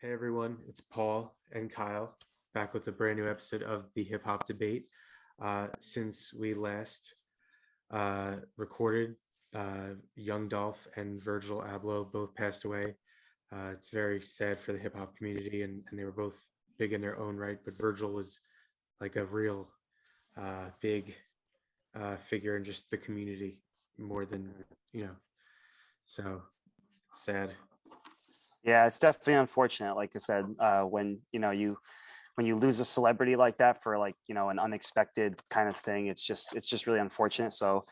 Hey everyone, it's Paul and Kyle back with a brand new episode of the Hip Hop Debate. Since we last recorded, Young Dolph and Virgil Abloh both passed away. It's very sad for the hip hop community, and they were both big in their own right. But Virgil was like a real big figure in just the community more than, you know, so it's sad. Yeah, it's definitely unfortunate. Like I said, when you lose a celebrity like that for an unexpected kind of thing, it's just really unfortunate. So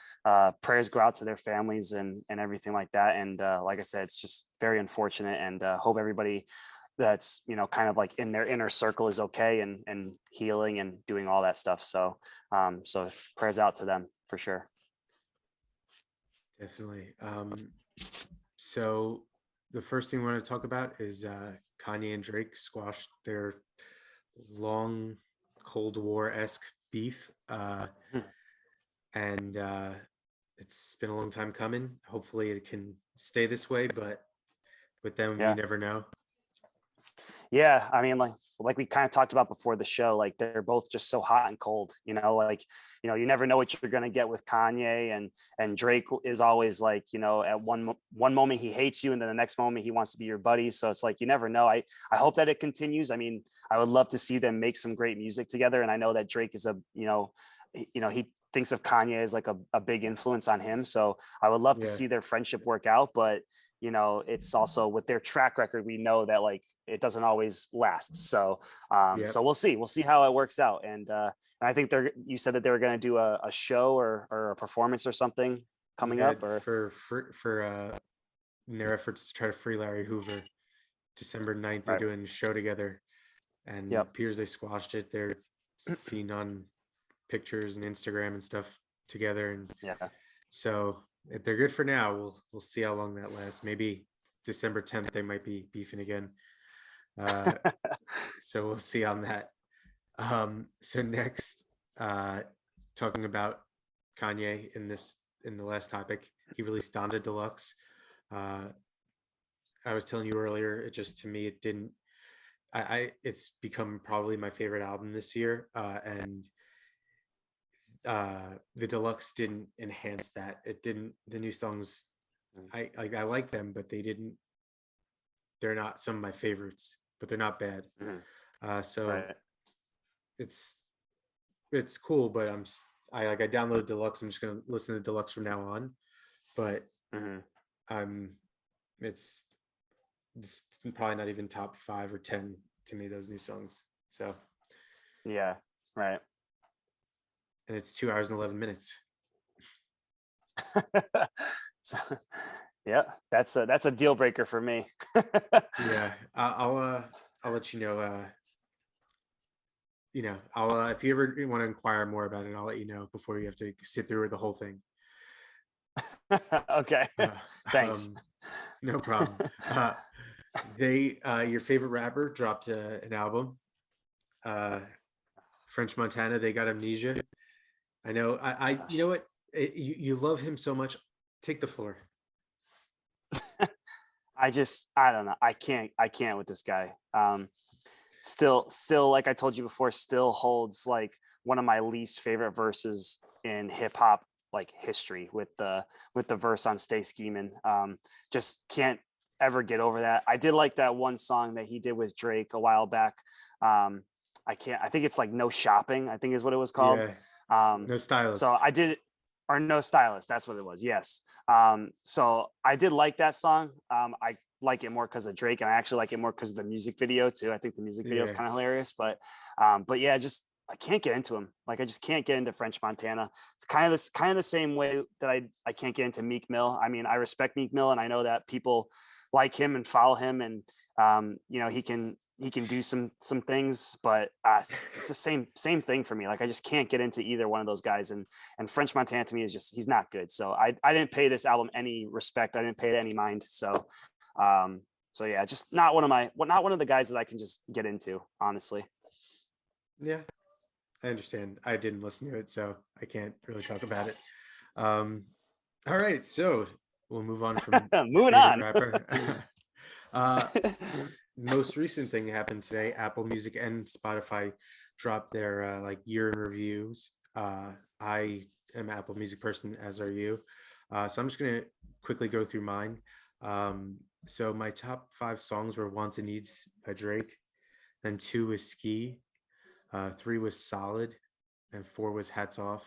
prayers go out to their families and everything like that. And like I said, it's just very unfortunate. And hope everybody that's kind of like in their inner circle is okay and healing and doing all that stuff. So prayers out to them for sure. Definitely. So the first thing we want to talk about is Kanye and Drake squashed their long Cold War-esque beef, and it's been a long time coming. Hopefully, it can stay this way, but with them, you Yeah. never know. Yeah, I mean, like we kind of talked about before the show, like they're both just so hot and cold, you never know what you're gonna get with Kanye and Drake is always like, at one moment he hates you and then the next moment he wants to be your buddy. So it's like you never know. I hope that it continues. I mean, I would love to see them make some great music together. And I know that Drake is he thinks of Kanye as like a big influence on him. So I would love to Yeah, see their friendship work out, but it's also with their track record, we know that like it doesn't always last. So yep. so we'll see how it works out. And I think you said that they were going to do a show or a performance or something coming Yeah, up or for in their efforts to try to free Larry Hoover, December 9th, they're right. doing a show together, and Yep. it appears they squashed it. They're seen on pictures and Instagram and stuff together, and Yeah. so if they're good for now, we'll see how long that lasts. Maybe December 10th they might be beefing again. Uh, so we'll see on that. So next, uh, talking about Kanye in the last topic, he released Donda Deluxe. Uh, I was telling you earlier, it just to me it didn't. I it's become probably my favorite album this year, and the deluxe didn't enhance that. It didn't. The new songs, I like them, but they didn't. They're not some of my favorites, but they're not bad. Mhm. So Right. it's it's cool, but I downloaded deluxe. I'm just gonna listen to deluxe from now on. But Hmm. I'm it's it's probably not even top 5 or 10 to me, those new songs. So, Yeah. Right. and it's 2 hours and 11 minutes. So, yeah, that's a deal breaker for me. Yeah, I'll let you know. I'll if you ever want to inquire more about it, I'll let you know before you have to sit through the whole thing. Okay. Uh, Thanks. um, no problem. Your favorite rapper dropped an album. Uh, French Montana. They got Amnesia. I know. You know Gosh. what? You love him so much. Take the floor. I don't know. I can't with this guy. Still like I told you before, still holds like one of my least favorite verses in hip hop like history with the verse on Stay Scheming. Just can't ever get over that. I did like that one song that he did with Drake a while back. I think it's like No Shopping, I think is what it was called. Yeah. Um, No so stylist. I did or No Stylist, that's what it was. Yes. So I did like that song. I like it more because of Drake, and I actually like it more because of the music video too. I think the music video is Yeah. kind of hilarious, but yeah, just I can't get into him. Like I just can't get into French Montana. It's kind of the same way that I can't get into Meek Mill. I mean, I respect Meek Mill, and I know that people like him and follow him, and he can do some things, but it's the same thing for me. Like I just can't get into either one of those guys, and French Montana to me is just he's not good. So I didn't pay this album any respect. I didn't pay it any mind. Um, so yeah, just not one of the guys that I can just get into, honestly. Yeah. I understand. I didn't listen to it, so I can't really talk about it. Um, all right, so we'll move on from your Moving favorite on. rapper. uh, most recent thing that happened today, Apple Music and Spotify dropped their like year in reviews. I am an Apple Music person, as are you. So I'm just gonna quickly go through mine. So my top five songs were "Wants and Needs" by Drake. Then two was "Ski." Three was "Solid," and four was "Hats Off,"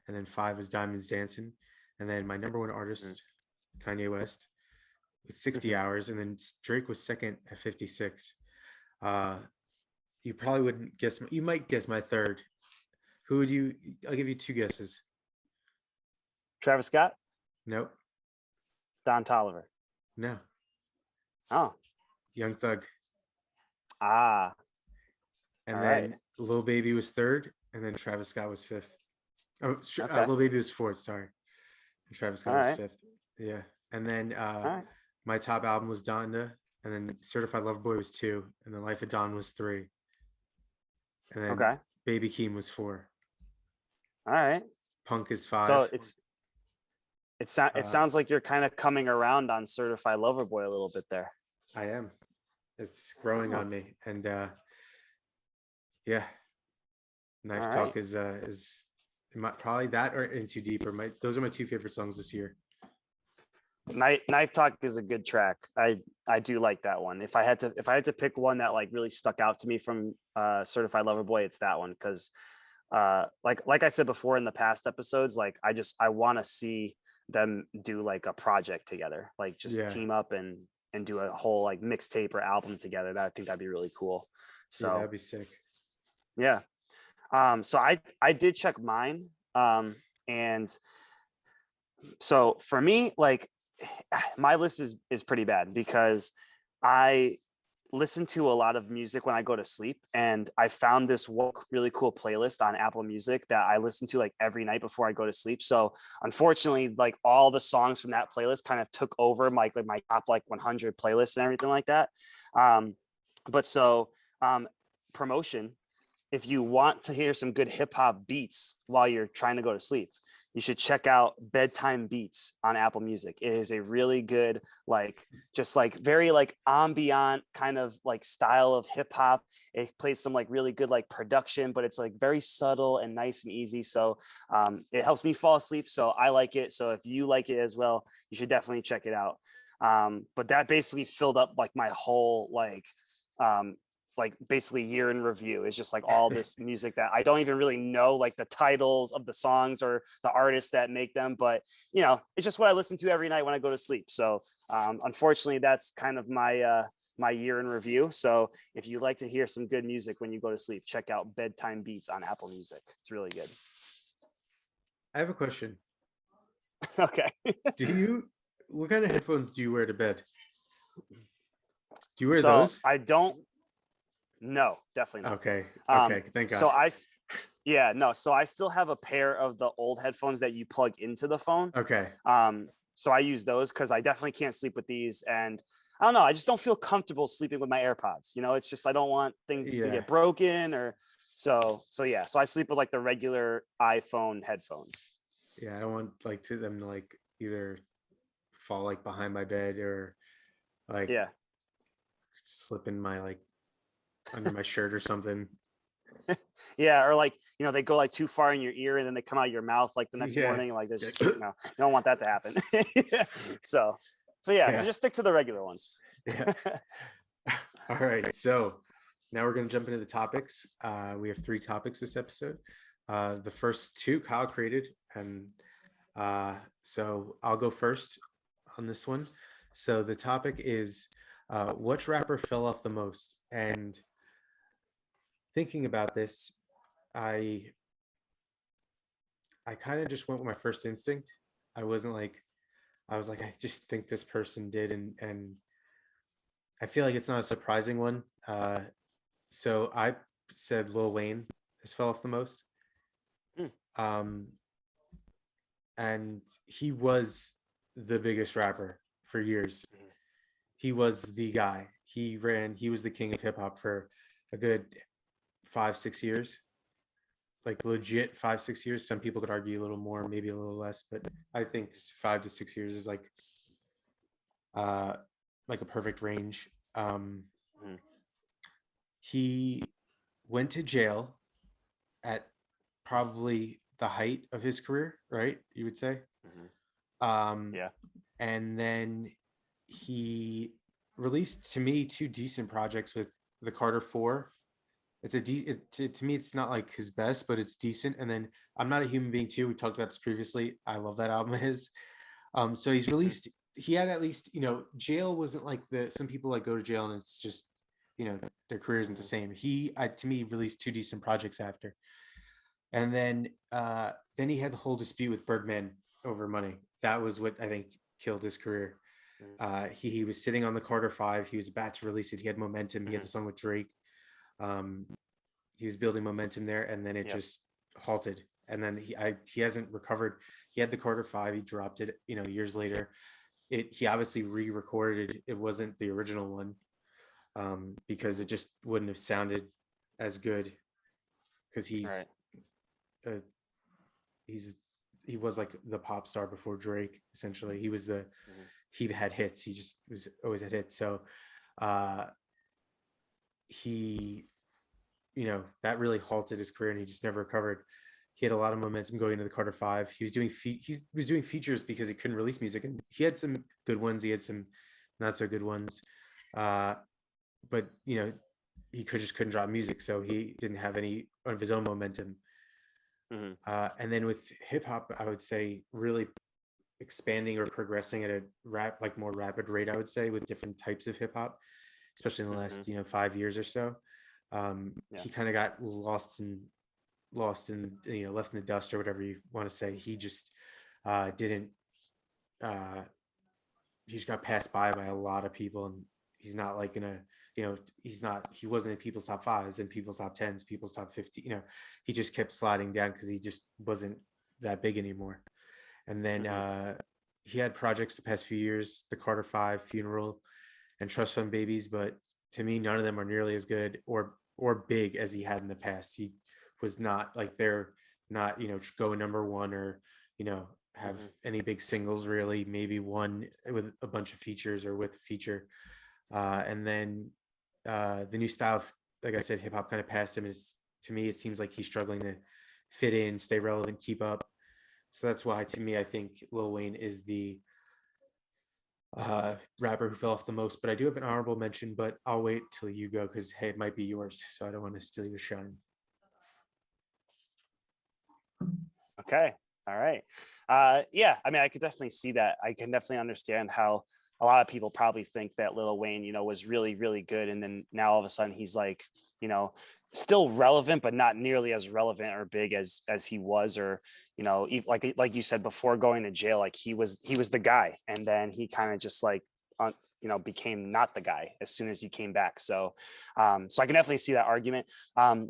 and then five was "Diamonds Dancing." And then my number one Mm. artist, Kanye West, with 60 Mhm. hours, and then Drake was second at 56. Uh, you probably wouldn't guess. You might guess my third. Who would you? I'll give you two guesses. Travis Scott, Nope. Don Toliver. No. Oh, Young Thug. ah, And all right, then Lil Baby was third, and then Travis Scott was fifth. Oh, okay, Lil Baby was fourth. Sorry, and Travis all Scott was right, fifth. Yeah. And then all right. my top album was Donda, and then Certified Lover Boy was two, and then Life of Don was three, and then Okay. Baby Keem was four. All right. Punk is So five. it Uh, sounds like you're kind of coming around on Certified Lover Boy a little bit there. I am. It's growing Oh, on me, and yeah, all Knife right. Talk is probably that or In Too Deep. Or those are my two favorite songs this year. Knife Talk is a good track. I do like that one. If I had to pick one that like really stuck out to me from Certified Lover Boy, it's that one because like I said before in the past episodes, like I want to see them do like a project together, like just Yeah, team up and do a whole like mixtape or album together. That I think that'd be really cool. yeah, So that'd be sick. yeah. So I did check mine. And so for me, like my list is pretty bad because I listen to a lot of music when I go to sleep, and I found this one really cool playlist on Apple Music that I listen to like every night before I go to sleep. So unfortunately, like all the songs from that playlist kind of took over my top like 100 playlists and everything like that. Um, but so promotion, if you want to hear some good hip hop beats while you're trying to go to sleep, you should check out Bedtime Beats on Apple Music. It is a really good, like, just like very like ambient kind of like style of hip hop. It plays some like really good like production, but it's like very subtle and nice and easy. So it helps me fall asleep. So I like it. So if you like it as well, you should definitely check it out. But that basically filled up like my whole um, like basically year in review is just like all this music that I don't even really know like the titles of the songs or the artists that make them, but it's just what I listen to every night when I go to sleep. So unfortunately that's kind of my year in review. So if you like to hear some good music when you go to sleep, check out Bedtime Beats on Apple Music. It's really good. I have a question. Okay. Do you? What kind of headphones do you wear to bed? Do you wear So those? I don't no, definitely not. Okay. Um, Okay. Thank God. so I Yeah, no. So I still have a pair of the old headphones that you plug into the phone. Okay. So I use those because I definitely can't sleep with these. And I don't know, I just don't feel comfortable sleeping with my AirPods. It's just I don't want things to Yeah. get broken or so yeah. So I sleep with like the regular iPhone headphones. Yeah. I don't want like to them to like either fall like behind my bed or like Yeah. slip in my like under my shirt or something. Yeah. Or like, they go like too far in your ear and then they come out your mouth like the next Yeah. morning. Like there's just you don't want that to happen. So yeah, so Yeah. just stick to the regular ones. Yeah. All right. So now we're going to jump into the topics. We have three topics this episode. The first two Kyle created, and so I'll go first on this one. So the topic is which rapper fell off the most? And thinking about this, I I kind of just went with my first instinct. I wasn't like I was like I just think this person did, and I feel like it's not a surprising one. So I said Lil Wayne has fell off the most. Hmm. Um, and he was the biggest rapper for years. He was the guy. He was the king of hip hop for a good 5, 6 years. Like legit 5, 6 years. Some people could argue a little more, maybe a little less, but I think 5 to 6 years is uh like a perfect range. Mhm. He went to jail at probably the height of his career, right? You would say. Mhm. Um, Yeah. and then he released to me two decent projects with the Carter Four. To me, it's not like his best, but it's decent. And then I'm Not a Human Being too. We talked about this previously. I love that album of his. So he's Mhm. released. He had at least, jail wasn't like some people like go to jail and it's just, their career isn't the Mhm. same. To me, released two decent projects after, and then he had the whole dispute with Birdman over money. That was what I think killed his career. Mhm. He was sitting on the Carter Five. He was about to release it. He had momentum. He had Mhm. the song with Drake. Um, he was building momentum there, and then it Yep. just halted. And then he hasn't recovered. He had the Carter Five. He dropped it, years later. He obviously re-recorded it. It wasn't the original one, because Mhm. it just wouldn't have sounded as good, because Right. uh, he's he was like the pop star before Drake. Essentially, Mhm. he had hits. He just was always had hits. So uh, he that really halted his career, and he just never recovered. He had a lot of momentum going into the Carter Five. He was doing features because he couldn't release music, and he had some good ones. He had some not so good ones, uh, but he couldn't drop music, so he didn't have any of his own momentum. Mhm. And then with hip hop, I would say really expanding or progressing at a more rapid rate. I would say with different types of hip hop, especially in the Mhm. last 5 years or so. Yeah. He kind of got lost in left in the dust or whatever you want to say. He just didn't uh he just got passed by a lot of people, and he's not like in a he wasn't in people's top fives and people's top tens, people's top 50. He just kept sliding down because he just wasn't that big anymore. And then Mhm. he had projects the past few years, the Carter Five, Funeral, and Trust Fund Babies, but to me, none of them are nearly as good or big as he had in the past. He was not like they're not going number one or have Mhm. any big singles really. Maybe one with a bunch of features or with a feature, and then the new style, like I said, hip hop kind of passed him. Is To me, it seems like he's struggling to fit in, stay relevant, keep up. So that's why, to me, I think Lil Wayne is the rapper who fell off the most. But I do have an honorable mention, but I'll wait till you go because hey, it might be yours, so I don't want to steal your shine. Okay. All right. Yeah. I mean, I could definitely see that. I can definitely understand how a lot of people probably think that Lil Wayne, was really, really good, and then now all of a sudden he's like, you know, still relevant, but not nearly as relevant or big as he was, or like you said before going to jail, like he was the guy, and then he kind of just like became not the guy as soon as he came back. So I can definitely see that argument.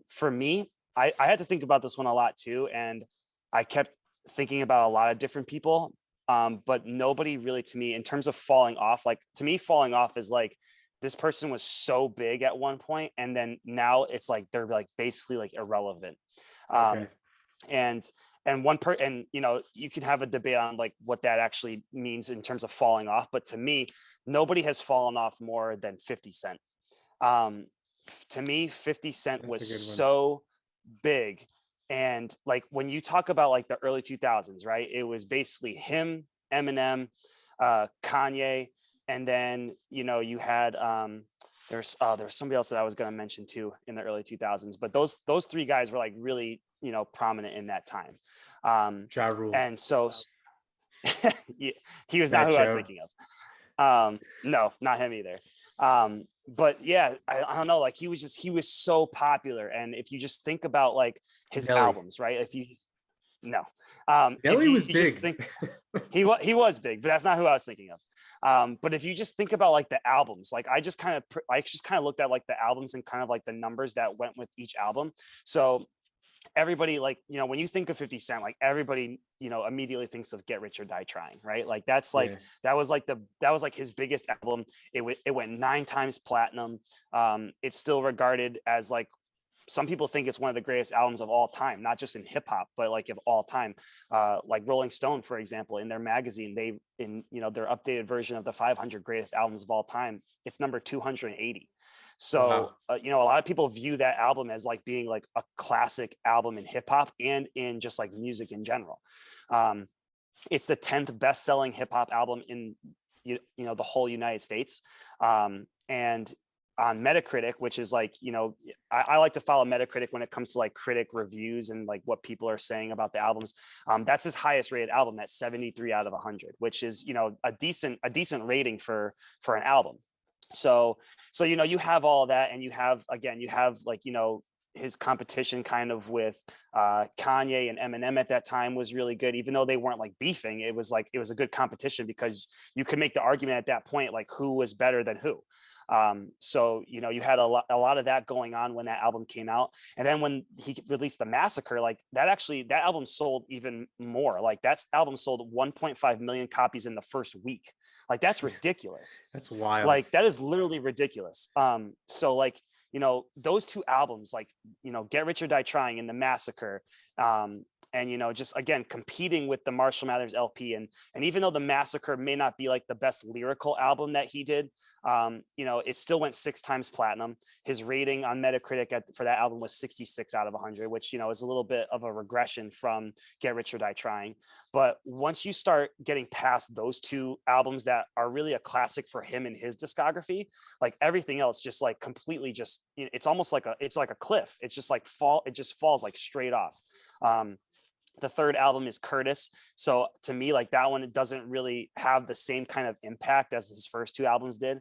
For me, I had to think about this one a lot too, and I kept thinking about a lot of different people, but nobody really, to me, in terms of falling off, like to me, falling off is like this person was so big at one point, and then now it's like they're like basically like irrelevant. Okay. Um, and and one per and you can have a debate on like what that actually means in terms of falling off, but to me, nobody has fallen off more than 50 Cent. Um, to me, 50 Cent That's was a good one. so big. And like when you talk about like the early 2000s, right? It was basically him, Eminem, Kanye, and then you had there's somebody else that I was going to mention too in the early 2000s, but those three guys were like really prominent in that time. Um, Ja Rule, and so he was not Fat who I was Joe, thinking of. No, not him either. But yeah, I don't know, like he was so popular, and if you just think about like his Nelly. albums, right? If you no if Nelly you was you just big. think he was big, but that's not who I was thinking of. But if you just think about like the albums, like I just kind of looked at like the albums and kind of like the numbers that went with each album. So everybody, like when you think of 50 Cent, like everybody immediately thinks of Get Rich or Die Trying, right? Like that's like Yeah. that was like his biggest album. It went 9 times platinum. It's still regarded as like, some people think it's one of the greatest albums of all time, not just in hip hop, but like of all time. Like Rolling Stone, for example, in their magazine, in their updated version of the 500 greatest albums of all time, it's number 280. So, you know, a lot of people view that album as like being like a classic album in hip hop and in just like music in general. Um, it's the 10th best selling hip hop album in, you know, the whole United States. And on Metacritic, which is like, you know, I like to follow Metacritic when it comes to like critic reviews and like what people are saying about the albums. That's his highest rated album at 73 out of 100, which is, you know, a decent rating for an album. So you know, you have all that, and you have, again, you have like, you know, his competition kind of with Kanye and Eminem at that time was really good, even though they weren't like beefing. It was a good competition because you could make the argument at that point, like who was better than who. So, you know, you had a lot of that going on when that album came out. And then when he released The Massacre, like that album sold even more. Like that album sold 1.5 million copies in the first week. Like that's ridiculous. That's wild. Like that is literally ridiculous. So like, you know, those two albums, like, you know, Get Rich or Die Trying and The Massacre, and, you know, just again, competing with the Marshall Mathers LP. And even though The Massacre may not be like the best lyrical album that he did, you know, it still went 6 times platinum. His rating on Metacritic for that album was 66 out of 100, which, you know, is a little bit of a regression from Get Rich or Die Trying. But once you start getting past those two albums that are really a classic for him and his discography, like everything else just like completely just, you know, it's almost like it's like a cliff. It's just like it just falls like straight off. The third album is Curtis. So to me, like that one, it doesn't really have the same kind of impact as his first two albums did.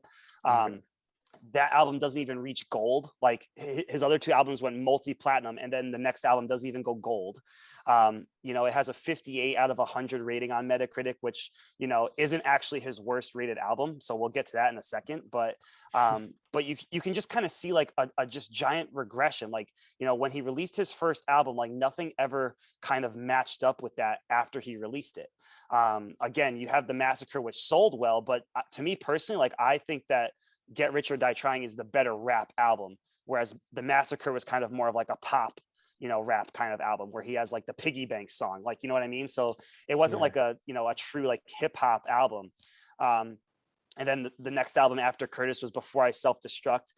That album doesn't even reach gold. Like his other two albums went multi-platinum, and then the next album doesn't even go gold. You know, it has a 58 out of 100 rating on Metacritic, which, you know, isn't actually his worst rated album. So we'll get to that in a second. But you can just kind of see like a just giant regression. Like, you know, when he released his first album, like nothing ever kind of matched up with that after he released it. Again, you have The Massacre, which sold well, but to me personally, like I think that Get Rich or Die Trying is the better rap album, whereas The Massacre was kind of more of like a pop, you know, rap kind of album where he has like the piggy bank song, like, you know what I mean? So it wasn't like a, you know, a true like hip hop album. And then the next album after Curtis was Before I Self-Destruct.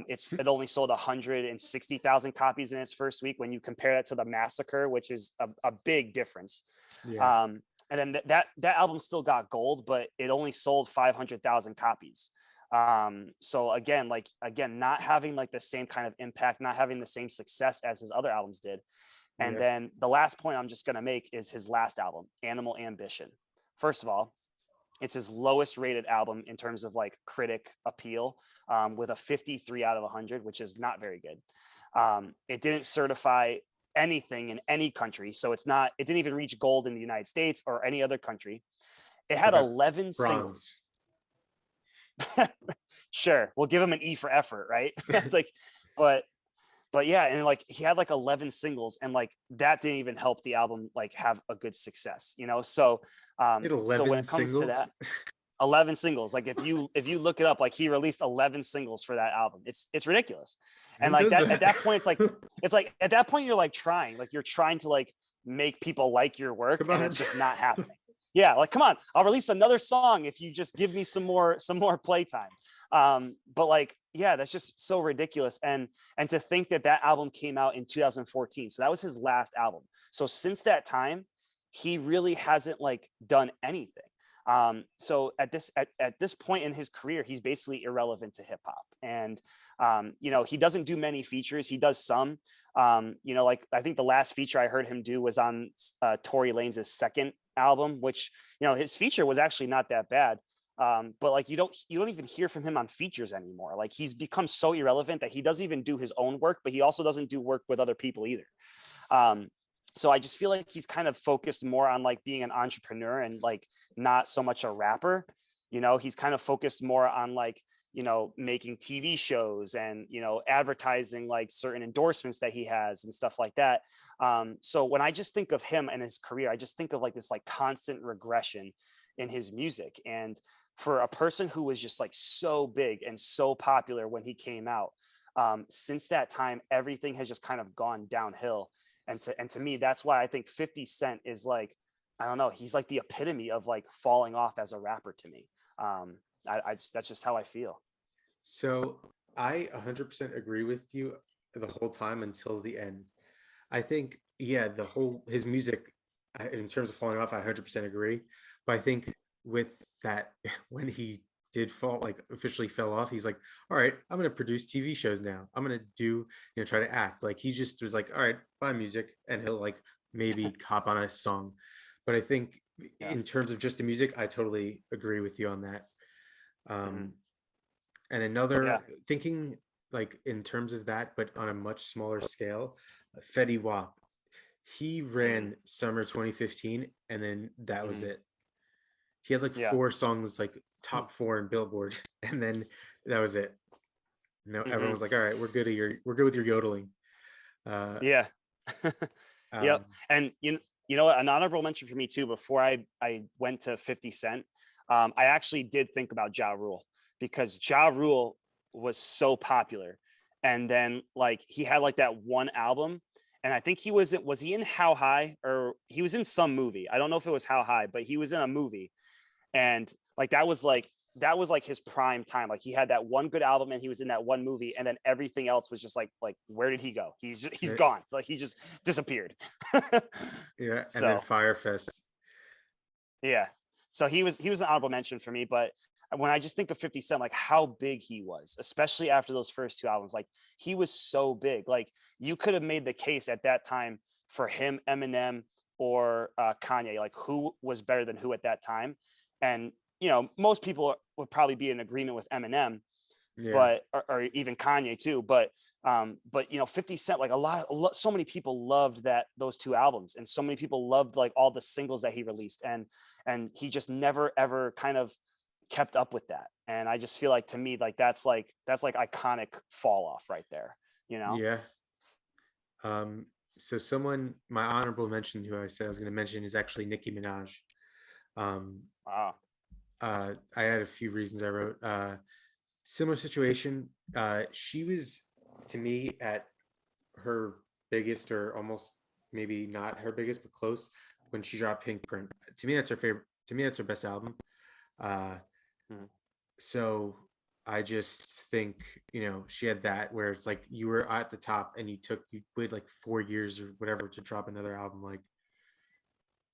It only sold 160,000 copies in its first week when you compare that to The Massacre, which is a big difference. Yeah. And then that album still got gold, but it only sold 500,000 copies. So again, not having like the same kind of impact, not having the same success as his other albums did. And then the last point I'm just going to make is his last album, Animal Ambition. First of all, it's his lowest rated album in terms of like critic appeal, with a 53 out of 100, which is not very good. It didn't certify anything in any country. So it didn't even reach gold in the United States or any other country. It had 11 singles. Sure, we'll give him an E for effort, right? It's like, but yeah, and like he had like 11 singles, and like that didn't even help the album like have a good success, you know. So so when it comes to that, 11 singles, like if you look it up, like he released 11 singles for that album. It's ridiculous. And like that at that point, it's like at that point you're trying to like make people like your work, and it's just not happening. Yeah, like, come on, I'll release another song if you just give me some more playtime. But like, yeah, that's just so ridiculous. And to think that album came out in 2014. So that was his last album. So since that time, he really hasn't like done anything. So at this point in his career, he's basically irrelevant to hip hop. And, you know, he doesn't do many features. He does some, you know, like I think the last feature I heard him do was on Tory Lanez's second album, which, you know, his feature was actually not that bad. But like you don't even hear from him on features anymore. Like he's become so irrelevant that he doesn't even do his own work, but he also doesn't do work with other people either. So I just feel like he's kind of focused more on like being an entrepreneur and like not so much a rapper. You know, he's kind of focused more on like, you know, making TV shows and, you know, advertising like certain endorsements that he has and stuff like that. So when I just think of him and his career, I just think of like this like constant regression in his music. And for a person who was just like so big and so popular when he came out, since that time, everything has just kind of gone downhill. And to me, that's why I think 50 Cent is like, I don't know, he's like the epitome of like falling off as a rapper to me. That's just how I feel. So I 100% agree with you the whole time until the end. I think, yeah, the whole his music, in terms of falling off, I 100% agree. But I think with that, when he did fall, like officially fell off, he's like, all right, I'm gonna produce TV shows now. I'm gonna do, try to act. Like he just was like, all right, buy music, and he'll like maybe hop on a song. But I think Yeah. in terms of just the music, I totally agree with you on that. Hmm. Um, and Yeah. another thinking like in terms of that, but on a much smaller scale, Fetty Wap. He Hmm. ran summer 2015, and then that was Hmm. it. He had like Yeah. four songs, like top four in Billboard, and then that was it. No, everyone Hmm. was like, "All right, we're good with your yodeling." Uh, Yeah. Yep. um, And you know what? An honorable mention for me too. Before I went to 50 Cent, I actually did think about Ja Rule because Ja Rule was so popular, and then like he had like that one album, and I think was he in How High, or he was in some movie. I don't know if it was How High, but he was in a movie, and like that was like his prime time. Like he had that one good album and he was in that one movie, and then everything else was just like where did he go? He's eh, gone. Like he just disappeared. yeah, and then So Firefest. yeah, so he was an honorable mention for me. But when I just think of 50 Cent, like how big he was, especially after those first two albums, like he was so big. Like you could have made the case at that time for him, Eminem, or Kanye, like who was better than who at that time. And most people would probably be in agreement with Eminem, Yeah, but or even Kanye too. But 50 Cent, like so many people loved those two albums, and so many people loved like all the singles that he released, and he just never ever kind of kept up with that. And I just feel like, to me, like that's like iconic fall off right there, you know? yeah. Um, so someone, my honorable mention, who I said I was going to mention, is actually Nicki Minaj. Um, Wow. I had a few reasons I wrote. Similar situation. She was, to me, at her biggest, or almost maybe not her biggest, but close, when she dropped Pink Print. To me, that's her favorite. To me, that's her best album. Uh, Mhm. so I just think, she had that where it's like you were at the top and you waited like 4 years or whatever to drop another album. Like,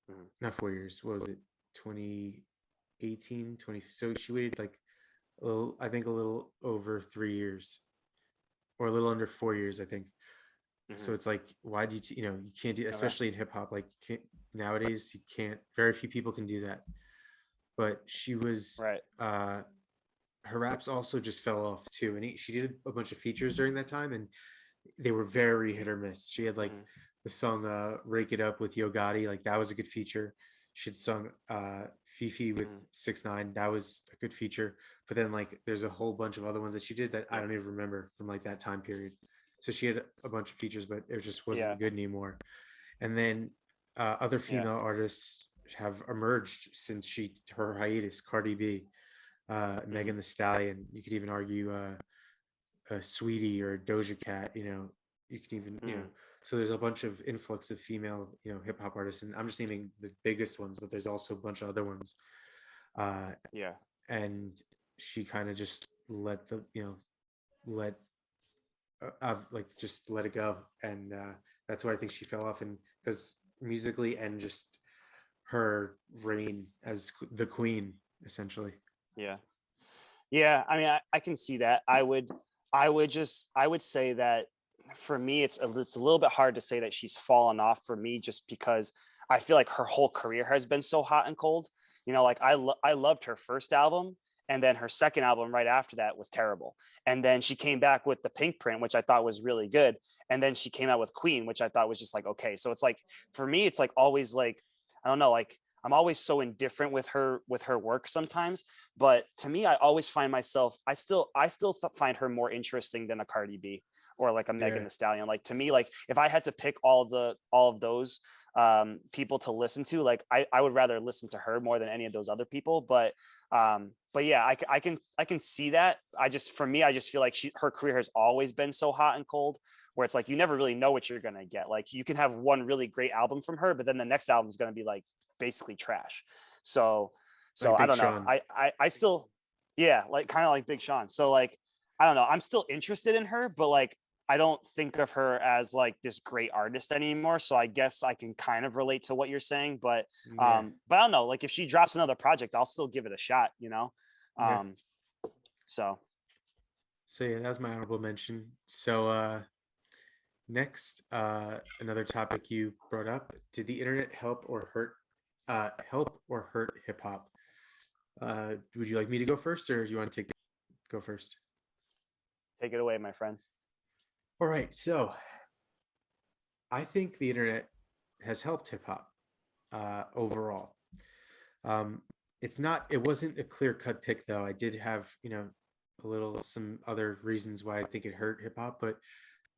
Mhm. not 4 years. What was it? 2018, 20. So she waited like a little, I think a little over 3 years, or a little under 4 years, I think. So Mhm. it's like, why do you can't do, Okay. especially in hip hop, like you can't, nowadays you can't, very few people can do that. But she was, Right. her raps also just fell off too. And she did a bunch of features during that time, and they were very hit or miss. She had like Mhm. the song Rake It Up with Yo Gotti, like that was a good feature. She'd sung Fifi with Mhm. 6ix9ine, that was a good feature. But then like there's a whole bunch of other ones that she did that I Yep. don't even remember from like that time period. So she had a bunch of features, but it just Yeah. wasn't good anymore. And then other Yeah. female artists have emerged since her hiatus. Cardi B, Mhm. Megan the Stallion. You could even argue a Sweetie or a Doja Cat. You can even Mhm. So there's a bunch of influx of female hip hop artists, and I'm just naming the biggest ones, but there's also a bunch of other ones. Uh, Yeah. and she kind of just let like just let it go, and that's why I think she fell off, and because musically and just her reign as the queen, essentially. Yeah. Yeah, I mean, I can see that. I would say that for me, it's a little bit hard to say that she's fallen off for me, just because I feel like her whole career has been so hot and cold. Like I loved her first album, and then her second album right after that was terrible. And then she came back with the Pink Print, which I thought was really good. And then she came out with Queen, which I thought was just like okay. So it's like, for me, it's like always like, I don't know, like I'm always so indifferent with her work sometimes. But to me, I always find myself, I still find her more interesting than a Cardi B or like a Yeah, Megan the Stallion. Like, to me, like if I had to pick all of those people to listen to, like I would rather listen to her more than any of those other people. But yeah, I can see that. For me, I just feel like her career has always been so hot and cold, where it's like you never really know what you're gonna get. Like you can have one really great album from her, but then the next album is gonna be like basically trash. So like I Big don't know. Sean. I still, yeah, like kind of like Big Sean. So like I don't know. I'm still interested in her, but like I don't think of her as like this great artist anymore. So I guess I can kind of relate to what you're saying, Yeah, but I don't know. Like if she drops another project, I'll still give it a shot, you know? yeah. Um, so So yeah, that was my honorable mention. So next, another topic you brought up: did the internet help or hurt hip hop? Would you like me to go first, or do you want to go first? take it away, my friend. All right. So I think the internet has helped hip hop overall. Um, it wasn't a clear cut pick though. I did have, some other reasons why I think it hurt hip hop, but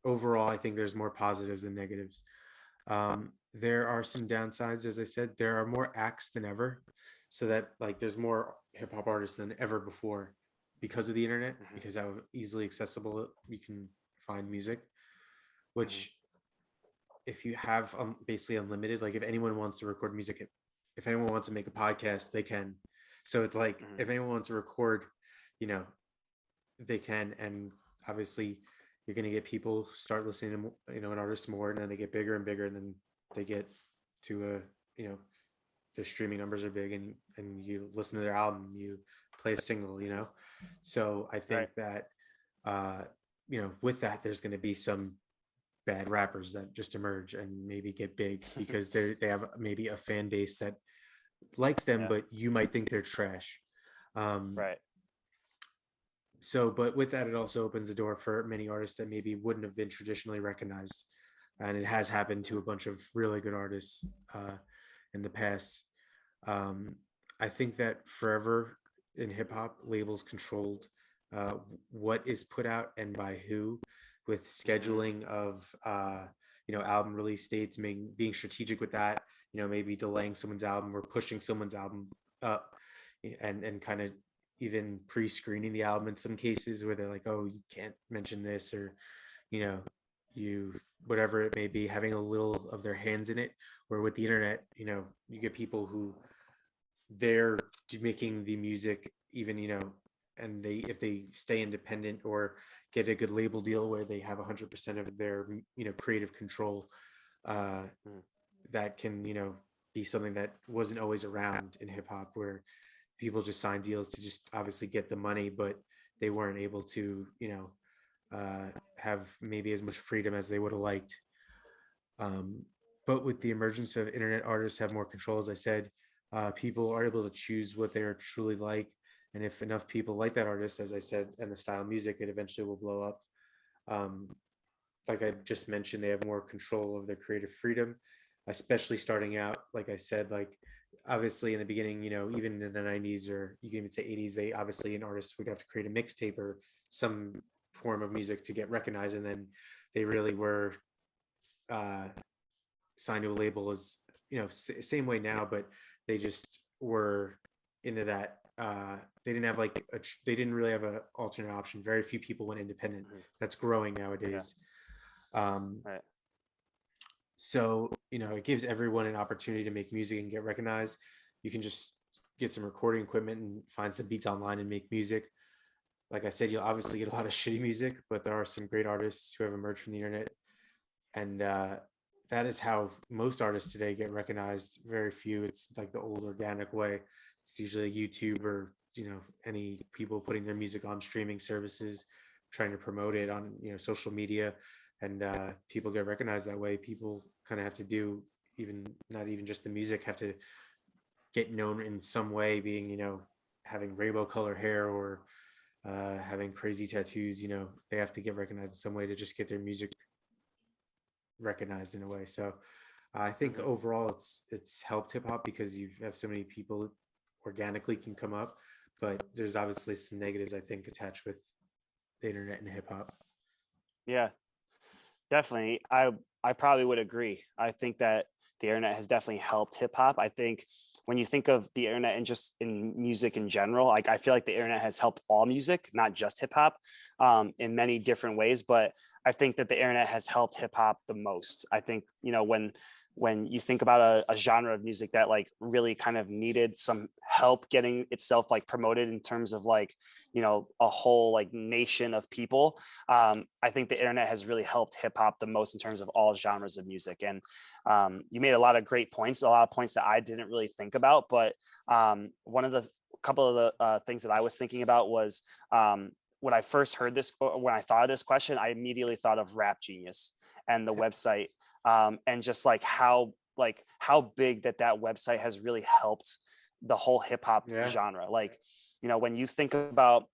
overall, I think there's more positives than negatives. There are some downsides, as I said. There are more acts than ever, so that like there's more hip hop artists than ever before because of the internet, Mhm, because how easily accessible you can find music. mhm, Which, if you have basically unlimited, like if anyone wants to record music, if anyone wants to make a podcast, they can. So it's like mhm, if anyone wants to record, you know, they can, and obviously you're going to get people start listening to an artist more, and then they get bigger and bigger, and then they get to a you know their streaming numbers are big, and you listen to their album, you play a single, mhm. so I Right. think that uh with that there's going to be some bad rappers that just emerge and maybe get big because they have maybe a fan base that likes them, Yeah. but you might think they're trash. um Right. so but with that, it also opens the door for many artists that maybe wouldn't have been traditionally recognized, and it has happened to a Mhm, bunch of really good artists in the past. um, I think that forever in hip hop, labels controlled uh, what is put out and by who, with mhm, scheduling of album release dates, being strategic with that. Maybe delaying someone's album or pushing someone's album up, and kind of even pre-screening the album in some cases where they're like, oh, you can't mention this, or you know you whatever it may be, having a little of their hands in it. Where with the internet, you get people who they're making the music, even, and they if they stay independent or get a good label deal where they have 100% of their creative control, uh mhm, that can be something that wasn't always around in hip hop, where people just sign deals to just obviously get the money, but they weren't able to have maybe as much freedom as they would have liked. um, but with the emergence of internet, artists have more control, as I said. People are able to choose what they are truly like. And if enough people like that artist, as I said, and the style of music, it eventually will blow up. Um, like I just mentioned, they have more control of their creative freedom, especially starting out. Like I said, like obviously in the beginning, even in the 90s, or you can even say 80s, they obviously, an artist would have to create a mixtape or some form of music to get recognized. And then they really were uh, signed to a label as same way now, but they just were into that. They didn't have like they didn't really have a alternate option. Very few people went independent. mhm. That's growing Yeah. nowadays. um, Right. so it gives everyone an opportunity to make music and get recognized. You can just get some recording equipment and find some beats online and make music. Like I said, you'll obviously get a lot of shitty music, but there are some great artists who have emerged from the internet, and that is how most artists today get recognized. Very few. It's like the old organic way. It's usually YouTube, or any people putting their music on streaming services, trying to promote it on social media, and people get recognized that way. People kind of have to do, even not even just the music, have to get known in some way, being having rainbow color hair, or having crazy tattoos. They have to get recognized in some way to just get their music recognized in a way. So I think Mhm. overall it's helped hip hop because you have so many people organically can come up, but there's obviously some negatives, I think, attached with the internet and hip hop. Yeah. Definitely. I probably would agree. I think that the internet has definitely helped hip hop. I think when you think of the internet and just in music in general, like I feel like the internet has helped all music, not just hip hop, in many different ways. But I think that the internet has helped hip hop the most. I think, when when you think about a genre of music that like really kind of needed some help getting itself like promoted in terms of like, you know, a whole like nation of people, I think the internet has really helped hip hop the most in terms of all genres of music. And you made a lot of great points, a lot of points that I didn't really think about, but one of the couple of the things that I was thinking about was when I first heard this, or when I thought of this question, I immediately thought of Rap Genius and the website, and just like how big that website has really helped the whole hip hop Yeah. genre. Like, you know, when you think about,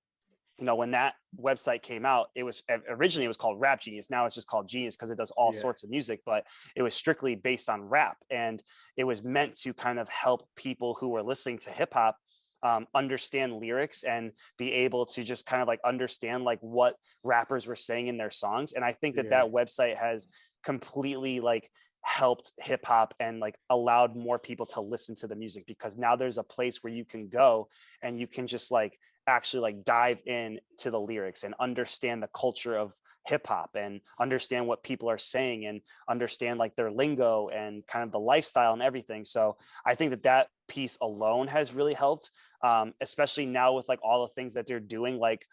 you know, when that website came out, it was originally it was called Rap Genius. Now it's just called Genius because it does all Yeah. sorts of music, but it was strictly based on rap, and it was meant to kind of help people who were listening to hip hop understand lyrics and be able to just kind of like understand like what rappers were saying in their songs. And I think that Yeah. that website has completely like helped hip hop and like allowed more people to listen to the music, because now there's a place where you can go and you can just like actually like dive in to the lyrics and understand the culture of hip hop and understand what people are saying and understand like their lingo and kind of the lifestyle and everything. So I think that that piece alone has really helped, especially now with like all the things that they're doing, like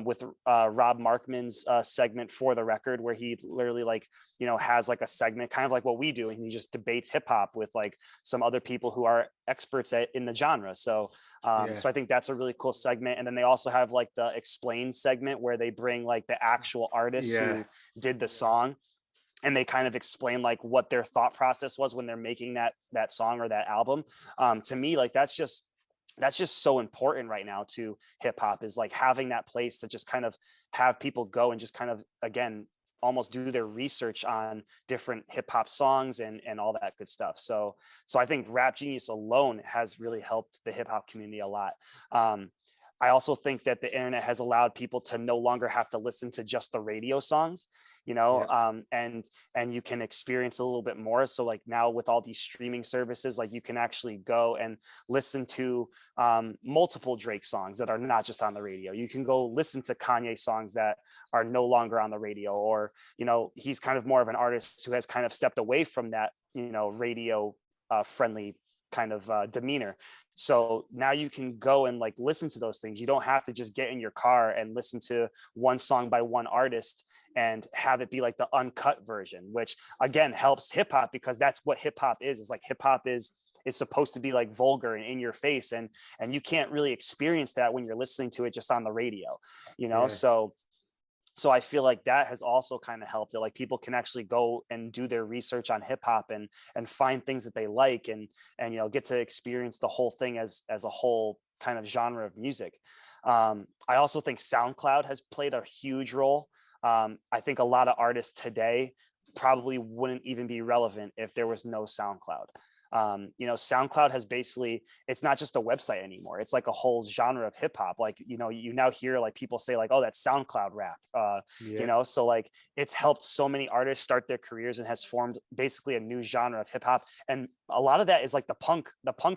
with Rob Markman's segment For the Record, where he literally like, you know, has like a segment kind of like what we do, and he just debates hip hop with like some other people who are experts in the genre. So so I think that's a really cool segment. And then they also have like the Explain segment where they bring like the actual artists who did the song, and they kind of explain like what their thought process was when they're making that song or that album. To me, like that's just so important right now to hip hop, is like having that place to just kind of have people go and just kind of, again, almost do their research on different hip hop songs and all that good stuff. So I think Rap Genius alone has really helped the hip hop community a lot. I also think that the internet has allowed people to no longer have to listen to just the radio songs, you know, and you can experience a little bit more. So like now with all these streaming services, like you can actually go and listen to multiple Drake songs that are not just on the radio. You can go listen to Kanye songs that are no longer on the radio, or, you know, he's kind of more of an artist who has kind of stepped away from that, you know, radio friendly kind of demeanor. So now you can go and like listen to those things. You don't have to just get in your car and listen to one song by one artist and have it be like the uncut version, which again helps hip hop, because that's what hip hop is. It's like hip hop is supposed to be like vulgar and in your face, and you can't really experience that when you're listening to it just on the radio, you know. So I feel like that has also kind of helped it. Like people can actually go and do their research on hip hop and find things that they like, and you know, get to experience the whole thing as a whole kind of genre of music. I also think SoundCloud has played a huge role. I think a lot of artists today probably wouldn't even be relevant if there was no SoundCloud. You know, SoundCloud has basically, it's not just a website anymore. It's like a whole genre of hip hop. Like, you know, you now hear like people say like, oh, that's SoundCloud rap, you know, so like it's helped so many artists start their careers and has formed basically a new genre of hip hop. And a lot of that is like the punk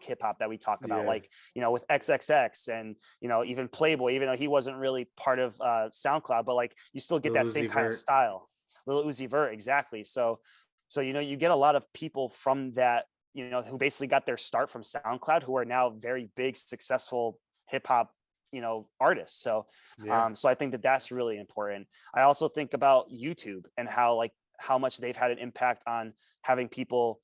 hip hop that we talk about, like, you know, with XXX and, you know, even Playboy, even though he wasn't really part of SoundCloud, but like you still get that same kind of style. Lil Uzi Vert, exactly. So, you know, you get a lot of people from that, you know, who basically got their start from SoundCloud, who are now very big, successful hip hop, you know, artists. So, so I think that that's really important. I also think about YouTube and how much they've had an impact on having people,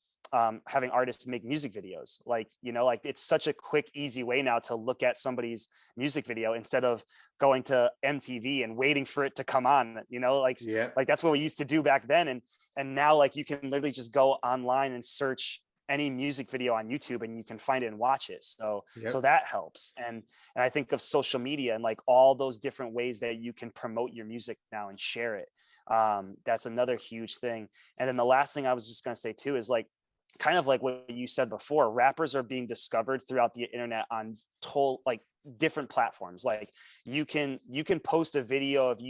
having artists make music videos. Like, you know, like it's such a quick, easy way now to look at somebody's music video instead of going to MTV and waiting for it to come on, you know, like that's what we used to do back then. And now like you can literally just go online and search any music video on YouTube and you can find it and watch it. So that helps. And I think of social media and like all those different ways that you can promote your music now and share it. That's another huge thing. And then the last thing I was just going to say too is like, kind of like what you said before, rappers are being discovered throughout the internet on like different platforms. Like you can post a video of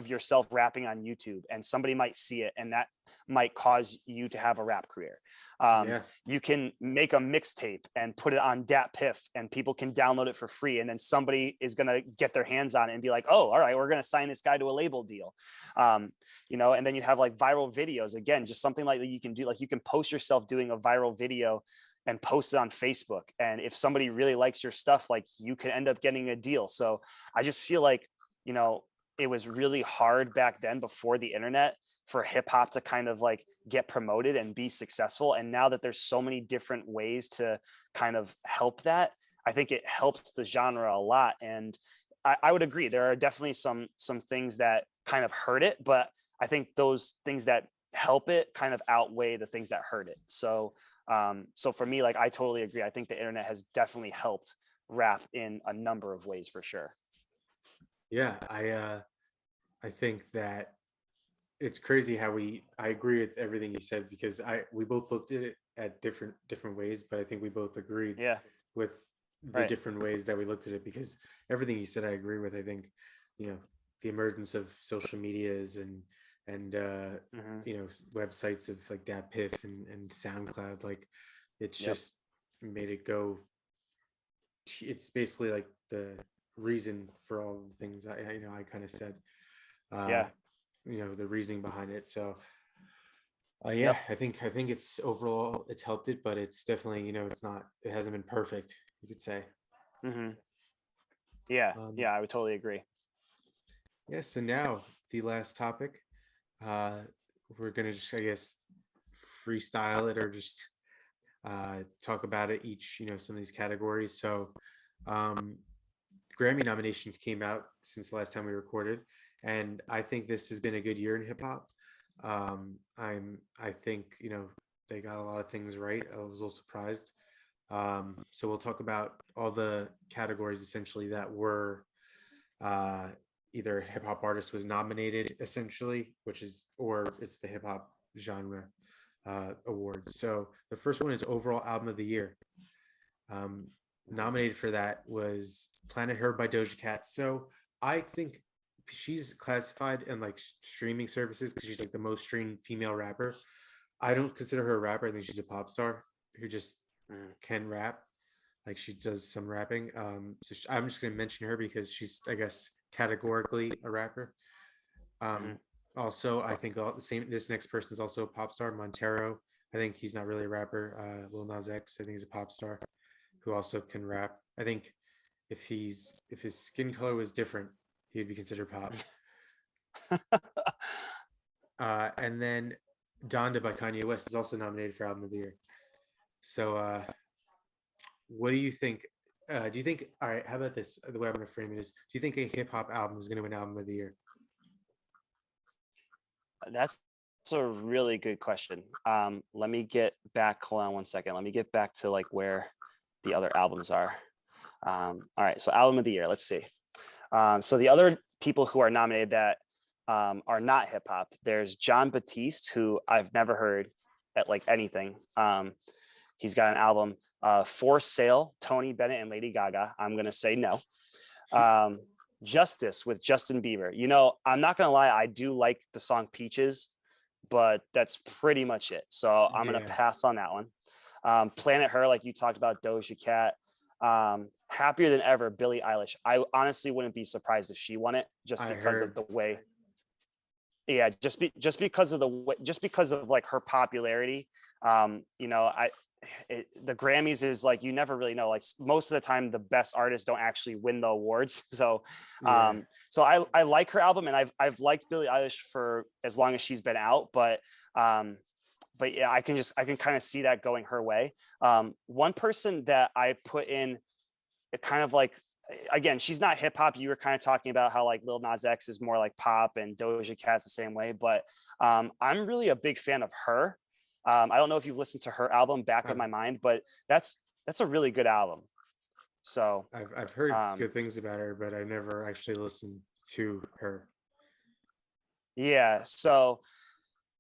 yourself rapping on YouTube, and somebody might see it, and that might cause you to have a rap career. Yeah. You can make a mixtape and put it on Dat Piff, and people can download it for free, and then somebody is going to get their hands on it and be like, oh, all right, we're going to sign this guy to a label deal. And then you have like viral videos, again, just something like that you can do. Like you can post yourself doing a viral video and post it on Facebook, and if somebody really likes your stuff, like you can end up getting a deal. So I just feel like, it was really hard back then, before the internet, for hip hop to kind of like get promoted and be successful. And now that there's so many different ways to kind of help that, I think it helps the genre a lot. And I would agree, there are definitely some things that kind of hurt it, but I think those things that help it kind of outweigh the things that hurt it. So for me, like, I totally agree. I think the internet has definitely helped rap in a number of ways, for sure. Yeah, I think that it's crazy how I agree with everything you said, because we both looked at it at different ways, but I think we both agreed Yeah. with the Right. different ways that we looked at it, because everything you said I agree with. I think, the emergence of social medias and Hmm. websites of like DatPiff and SoundCloud, like it's Yep. just made it go. It's basically like the reason for all the things I kind of said, uh Yeah. the reasoning behind it. So yeah, Yep. I think it's overall it's helped it, but it's definitely, it hasn't been perfect, you could say. Hmm. Yeah. um Yeah. I would totally agree. yeah, so now the last topic, uh we're gonna just, I guess, freestyle it, or just talk about it each, some of these categories. So um Grammy nominations came out since the last time we recorded, and I think this has been a good year in hip hop. I think, they got a lot of things right. I was a little surprised. So we'll talk about all the categories essentially that were, uh, either hip hop artist was nominated, essentially, or it's the hip hop genre awards. So the first one is overall album of the year. Um, Nominated for that was Planet Her by Doja Cat. So I think she's classified in like streaming services because she's like the most streamed female rapper. I don't consider her a rapper. I think she's a pop star who just Mhm. can rap. Like she does some rapping. I'm just going to mention her because she's, I guess, categorically a rapper. Um, Mhm. Also, I think all the same. This next person is also a pop star, Montero. I think he's not really a rapper. Lil Nas X, I think he's a pop star who also can rap. I think if his skin color was different, he'd be considered pop. And then Donda by Kanye West is also nominated for album of the year. So what do you think? Do you think? All right, how about this? The way I'm going to frame it is: do you think a hip hop album is going to win album of the year? That's a really good question. Let me get back. Hold on one second. Let me get back to like where the other albums are. All right. So album of the year. Let's see. So the other people who are nominated that are not hip hop, there's John Batiste, who I've never heard at like anything. He's got an album, For Sale, Tony Bennett and Lady Gaga. I'm gonna say no. Um, Justice with Justin Bieber. I'm not gonna lie, I do like the song Peaches, but that's pretty much it. So I'm gonna Yeah, pass on that one. Planet Her, like you talked about, Doja Cat. Happier Than Ever, Billie Eilish. I honestly wouldn't be surprised if she won it, just I because of heard. the way. Yeah, just because of the way, just because of like her popularity. The Grammys is like, you never really know. Like most of the time, the best artists don't actually win the awards. So, Yeah, I like her album, and I've liked Billie Eilish for as long as she's been out, but yeah, I can kind of see that going her way. One person that I put in, kind of like, again, she's not hip hop. You were kind of talking about how like Lil Nas X is more like pop, and Doja Cat's the same way. But I'm really a big fan of her. I don't know if you've listened to her album Back of I've My Mind, but that's a really good album. So I've heard um, good things about her, but I never actually listened to her. yeah, so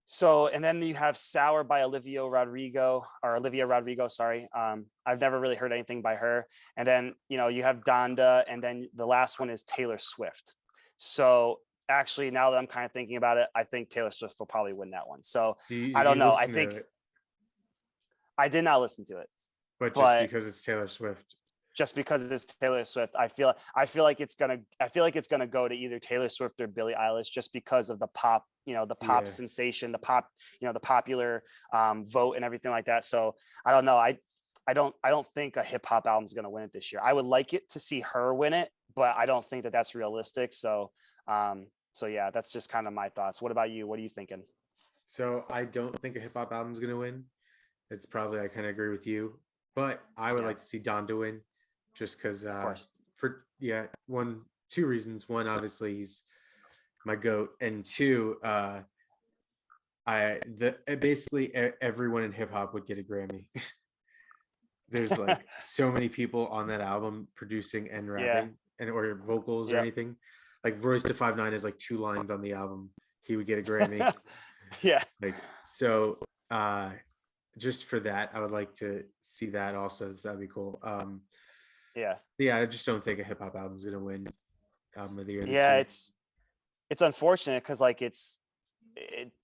So, and then you have Sour by Olivia Rodrigo, sorry. I've never really heard anything by her. And then, you have Donda, and then the last one is Taylor Swift. So actually, now that I'm kind of thinking about it, I think Taylor Swift will probably win that one. So I Did don't you know. I listen to think it? I did not listen to it, But just but because it's Taylor Swift. just because it's Taylor Swift, I feel like it's gonna go to either Taylor Swift or Billie Eilish, just because of the pop, the pop Yeah. sensation, the pop, the popular vote and everything like that. So I don't know. I don't think a hip hop album is gonna win it this year. I would like it to see her win it, but I don't think that that's realistic. So yeah, that's just kind of my thoughts. What about you? What are you thinking? So I don't think a hip hop album is gonna win. It's probably I kind of agree with you, but I would Yeah, like to see Donda win, just because of course. for two reasons. One, obviously he's my goat, and two, basically everyone in hip hop would get a Grammy. There's like so many people on that album producing and Yeah. rapping and or vocals or Yep. anything. Like Royce da 5'9" has like two lines on the album. He would get a Grammy. Yeah. Like so just for that, I would like to see that also. So that'd be cool. Yeah. Yeah, I just don't think a hip hop album is gonna win album of the year this Yeah. year. It's unfortunate because like it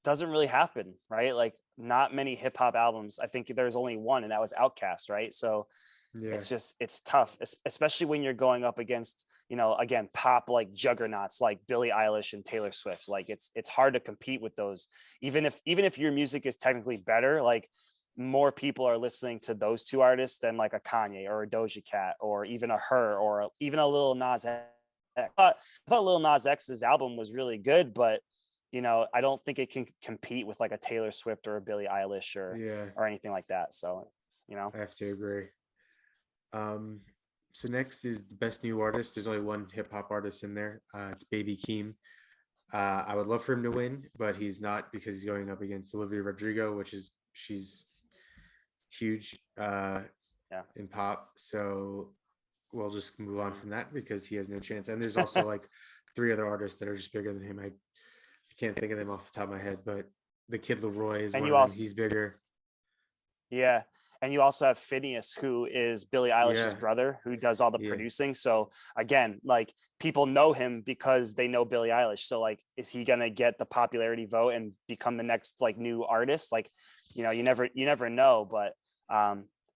doesn't really happen, right? Like not many hip hop albums. I think there's only one, and that was Outkast, right? So Yeah, it's tough, especially when you're going up against, again, pop like juggernauts like Billie Eilish and Taylor Swift. Like it's hard to compete with those, even if your music is technically better. Like more people are listening to those two artists than like a Kanye or a Doja Cat or even a Her or even a Lil Nas X. I thought Lil Nas X's album was really good, but I don't think it can compete with like a Taylor Swift or a Billie Eilish yeah, or anything like that. So, you know, I have to agree. Um, so next is the best new artist. There's only one hip hop artist in there. It's Baby Keem. I would love for him to win, but he's not because he's going up against Olivia Rodrigo, which is she's huge yeah. in pop. So we'll just move on from that because he has no chance. And there's also like three other artists that are just bigger than him. I can't think of them off the top of my head, but the Kid Leroy is And one you of them. also, He's bigger. yeah. And you also have Phineas, who is Billie Eilish's Yeah, brother, who does all the yeah, producing. So again, like people know him because they know Billie Eilish. So like, is he gonna get the popularity vote and become the next like new artist? Like, you never know. But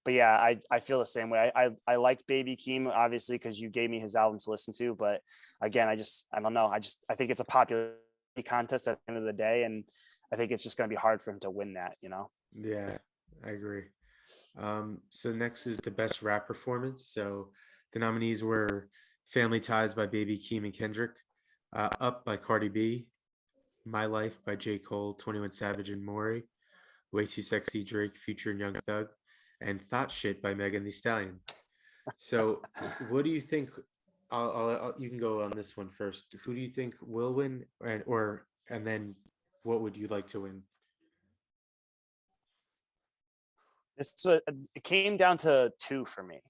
yeah, I feel the same way. I liked Baby Keem obviously because you gave me his album to listen to. But again, I don't know. I think it's a popularity contest at the end of the day, and I think it's just gonna be hard for him to win that. yeah, I agree. So next is the best rap performance. So the nominees were Family Ties by Baby Keem and Kendrick, Up by Cardi B, My Life by J. Cole, 21 Savage and Maury, Way Too Sexy Drake, Future and Young Thug, and Thought Shit by Megan Thee Stallion. So what do you think? You can go on this one first. Who do you think will win, and then what would you like to win? It came down to two for me.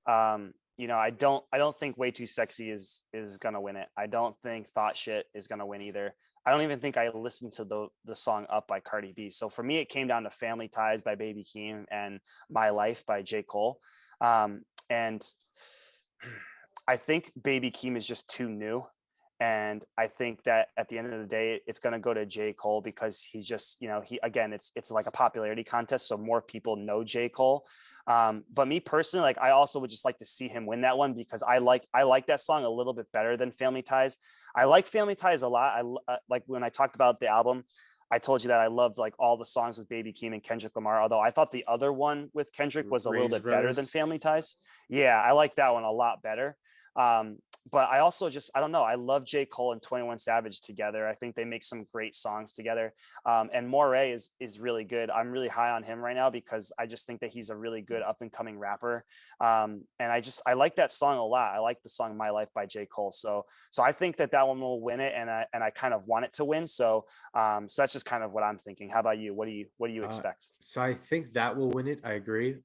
I don't think Way Too Sexy is gonna win it. I don't think Thought Shit is gonna win either. I don't even think I listened to the song Up by Cardi B. So for me, it came down to Family Ties by Baby Keem and My Life by J. Cole. And I think Baby Keem is just too new. And I think that at the end of the day, it's going to go to J. Cole because he's just, he again, it's like a popularity contest, so more people know J. Cole. But me personally, like I also would just like to see him win that one because I like that song a little bit better than Family Ties. I like Family Ties a lot. Like when I talked about the album, I told you that I loved like all the songs with Baby Keem and Kendrick Lamar. Although I thought the other one with Kendrick was a little Range bit better than Brothers. Family Ties. Yeah, I like that one a lot better. Um, but I also just I don't know. I love J. Cole and 21 Savage together. I think they make some great songs together. And Moray is really good. I'm really high on him right now because I just think that he's a really good up and coming rapper. And I like that song a lot. I like the song My Life by J. Cole. So I think that one will win it, and I kind of want it to win. So that's just kind of what I'm thinking. How about you? What do you expect? So I think that will win it. I agree.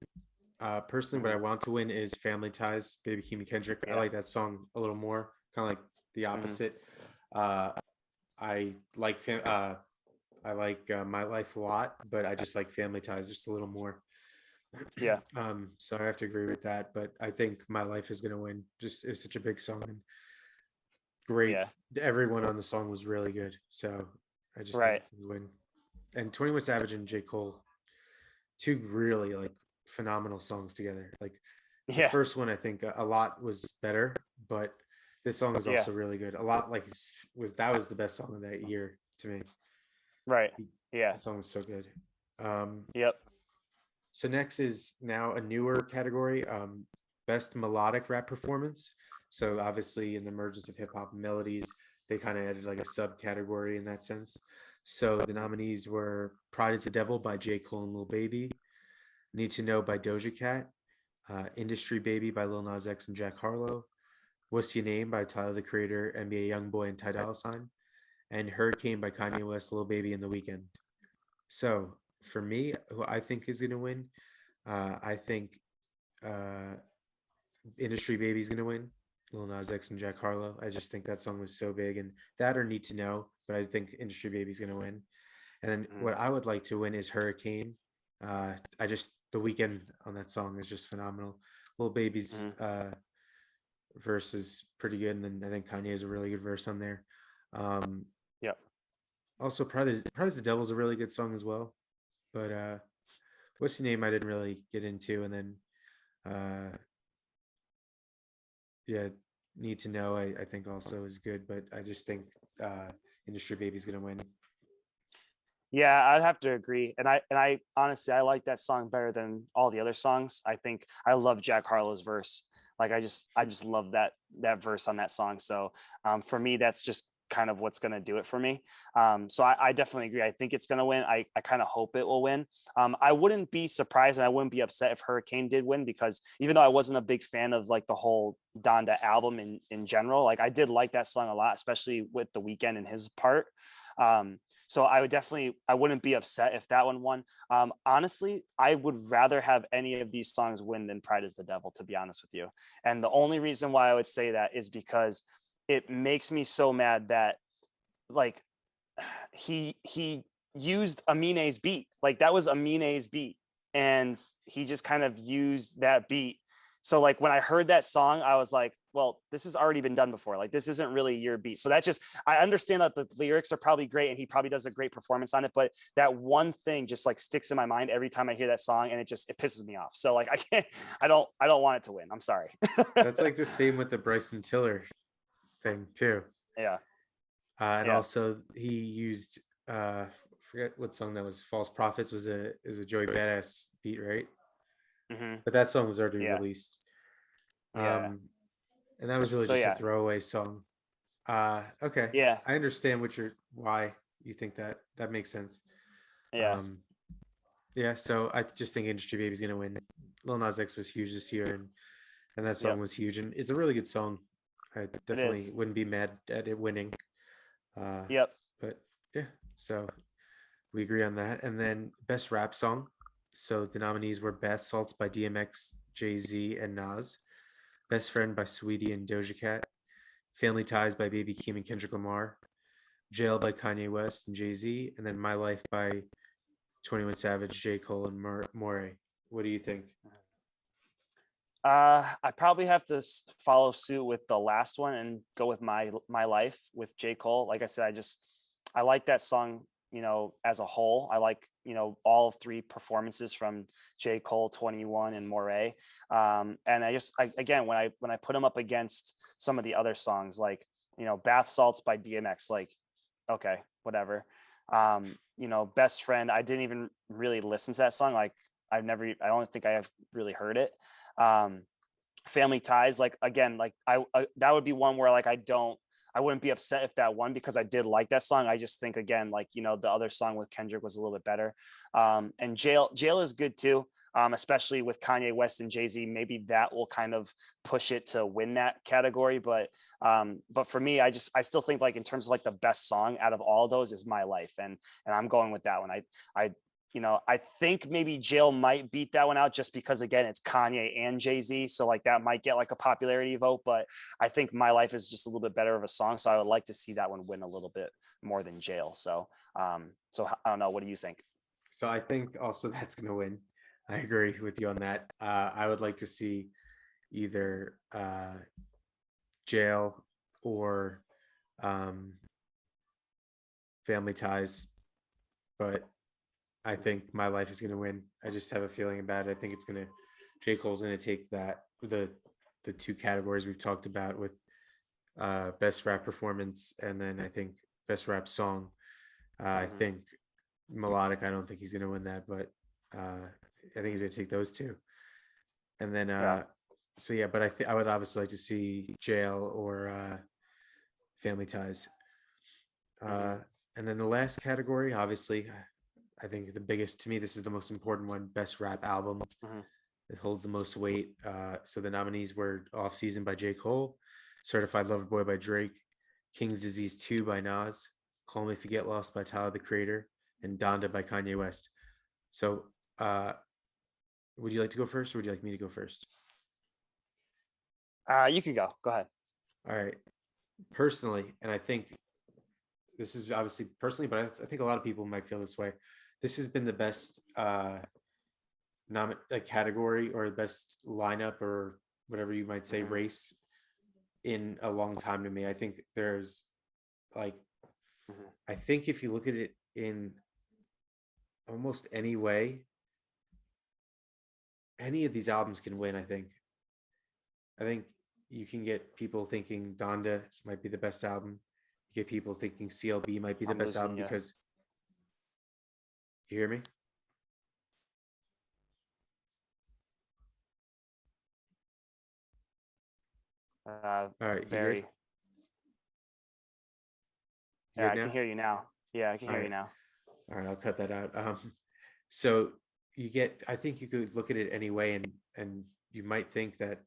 Personally, what I Mhm. want to win is Family Ties, Baby Keem and Kendrick. I Yeah. like that song a little more, kind of like the Mhm. opposite. Uh, I like I like My Life a lot, but I just like Family Ties just a little more. Yeah. So I have to agree with that. But I think My Life is gonna win. Just it's such a big song and great. Yeah. Everyone on the song was really good. So I just think Right. we win. And 21 Savage and J. Cole, two really like phenomenal songs together. Like the Yeah. first one, I think a lot was better, but this song is Yeah. also really good. A lot like was that was the best song of that year to me. Right. Yeah. That song was so good. Um, Yep. so next is now a newer category, best melodic rap performance. So obviously, in the emergence of hip hop melodies, they kind of added like a subcategory in that sense. So the nominees were "Pride Is the Devil" by J. Cole and Lil Baby, "Need to Know" by Doja Cat, "Industry Baby" by Lil Nas X and Jack Harlow, "What's Your Name" by Tyler the Creator, NBA YoungBoy, and Ty Dolla $ign, and "Hurricane" by Kanye West, Lil Baby, and The Weeknd. So for me, who I think is going to win, I think uh, Industry Baby's going to win. Lil Nas X and Jack Harlow. I just think that song was so big, and that or Need to Know, but I think Industry Baby's going to win. And then Mm-hmm. what I would like to win is Hurricane. I just the weekend on that song is just phenomenal. Lil Baby's Mm-hmm. verse is pretty good, and then I think Kanye has a really good verse on there. Um, Yep. Also, Pride is the Devil is a really good song as well. But what's the name I didn't really get into, and then uh, yeah, Need to Know I think also is good, but I just think Industry Baby's gonna win. Yeah, I'd have to agree. And I honestly I like that song better than all the other songs. I think I love Jack Harlow's verse. Like I just love that verse on that song. So for me, that's just kind of what's going to do it for me. So I definitely agree. I think it's going to win. I kind of hope it will win. I wouldn't be surprised and I wouldn't be upset if Hurricane did win, because even though I wasn't a big fan of like the whole Donda album in general, like I did like that song a lot, especially with The Weeknd and his part. So I wouldn't be upset if that one won. Honestly, I would rather have any of these songs win than Pride Is the Devil, to be honest with you. And the only reason why I would say that is because it makes me so mad that like he used Amine's beat. Like that was Amine's beat. And he just kind of used that beat. So like when I heard that song, I was like, well, this has already been done before. Like this isn't really your beat. So that just I understand that the lyrics are probably great and he probably does a great performance on it, but that one thing just like sticks in my mind every time I hear that song and it pisses me off. So like I can't I don't want it to win. I'm sorry. That's like the same with the Bryson Tiller thing too. Yeah. And Yeah. also he used forget what song that was. False Prophets was a is a Joey Badass beat, right? Hmm. But that song was already Yeah. released. Yeah. And that was really So just a yeah. throwaway song. Okay, Yeah. I understand why you think that. That makes sense. Yeah. Um, yeah, so I just think Industry Baby's gonna win. Lil Nas X was huge this year, and that song Yep. was huge, and it's a really good song. I It definitely is. wouldn't be mad at it winning. Uh, Yep. but yeah, so we agree on that. And then best rap song. So the nominees were Bath Salts by DMX, Jay Z, and Nas. Best Friend by Sweetie and Doja Cat. Family Ties by Baby Keem and Kendrick Lamar. Jail by Kanye West and Jay Z. And then My Life by 21 Savage, J. Cole, and More. What do you think? I probably have to follow suit with the last one and go with my life with J. Cole. Like I said, I like that song, as a whole. I like, all three performances from J. Cole, 21, and Moray. And again, when I put them up against some of the other songs, like, Bath Salts by DMX, like, okay, whatever. Best Friend, I didn't even really listen to that song. Like I don't think I have really heard it. um Family Ties, like again, like I that would be one where like I wouldn't be upset if that won, because I did like that song. I just think again, like, the other song with Kendrick was a little bit better. And Jail is good too. Especially with Kanye West and Jay-Z, maybe that will kind of push it to win that category. But for me, I still think like in terms of like the best song out of all of those is My Life. And I'm going with that one. I think maybe Jail might beat that one out just because again, it's Kanye and Jay-Z. So like that might get like a popularity vote, but I think My Life is just a little bit better of a song. So I would like to see that one win a little bit more than Jail. So So I don't know. What do you think? So I think also that's going to win. I agree with you on that. I would like to see either Jail or um, Family Ties, but I think My Life is going to win. I just have a feeling about it. I think it's going to J. Cole's going to take the two categories we've talked about with best rap performance, and then I think best rap song. I Mhm. think melodic. I don't think he's going to win that, but I think he's going to take those two. And then Yeah. so yeah, but I would obviously like to see Jail or Family Ties. Mhm. Uh, and then the last category, obviously, I think the biggest to me, this is the most important one: best rap album. Mhm. It holds the most weight. So the nominees were Off Season by J. Cole, Certified Lover Boy by Drake, King's Disease 2 by Nas, Call Me If You Get Lost by Tyler the Creator, and Donda by Kanye West. So uh, would you like to go first, or would you like me to go first? You can go. Go ahead. All right. Personally, and I think this is obviously personally, but I think a lot of people might feel this way. This has been the best category or the best lineup or whatever you might say Mhm. race in a long time to me. I think there's like Mhm. I think if you look at it in almost any way, any of these albums can win. I think you can get people thinking Donda might be the best album. You get people thinking CLB might be the I'm best losing album you. because you hear me. All right, you good? Very. You Yeah, good I can now? hear you now. Yeah, I can All hear you right, now. all right. I'll cut that out. So you get. I think you could look at it anyway, and you might think that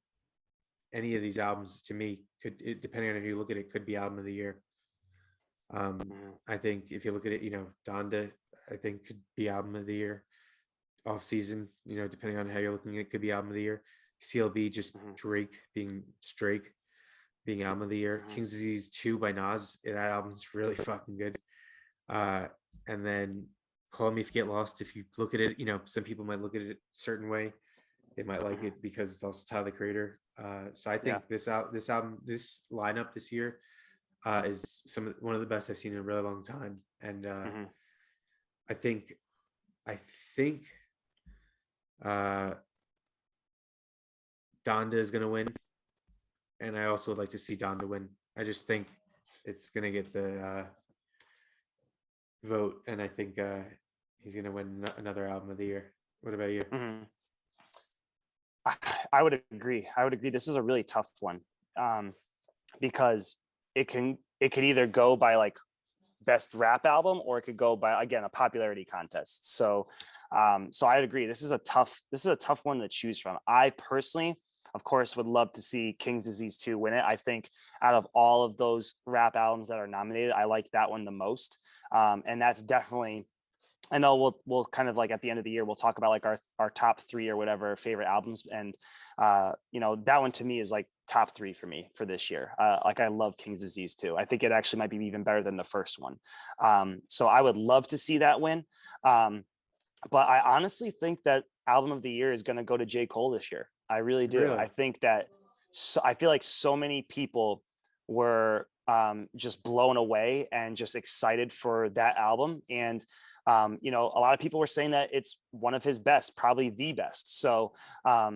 any of these albums, to me, depending on how you look at it, could be album of the year. Um, Mhm. I think if you look at it, Donda, I think could be album of the year. Off season, depending on how you're looking at it, could be album of the year. CLB, just Mhm. Drake being album of the year. Mhm. King's Disease 2 by Nas, that album's really fucking good. Uh, and then Call Me If You Get Lost. If you look at it, some people might look at it a certain way. They might like Mhm. it because it's also Tyler the Creator. So I Yeah. think this album, this lineup this year is one of the best I've seen in a really long time. And Mhm. I think I think uh, Donda is going to win, and I also would like to see Donda win. I just think it's going to get the vote, and I think he's going to win another album of the year. What about you? Mhm. I, I would agree. I would agree. This is a really tough one, um, because it could either go by like best rap album or it could go by, again, a popularity contest. So I'd agree. This is a tough one to choose from. I personally, of course, would love to see King's Disease 2 win it. I think out of all of those rap albums that are nominated, I like that one the most. And that's definitely, I know we'll kind of like at the end of the year we'll talk about like our top three or whatever favorite albums, and that one to me is like top three for me for this year. Like I love King's Disease too. I think it actually might be even better than the first one. So I would love to see that win. Um, but I honestly think that album of the year is going to go to J. Cole this year. I really do. Really? I think that I feel like so many people were just blown away and just excited for that album. And, a lot of people were saying that it's one of his best, probably the best. So I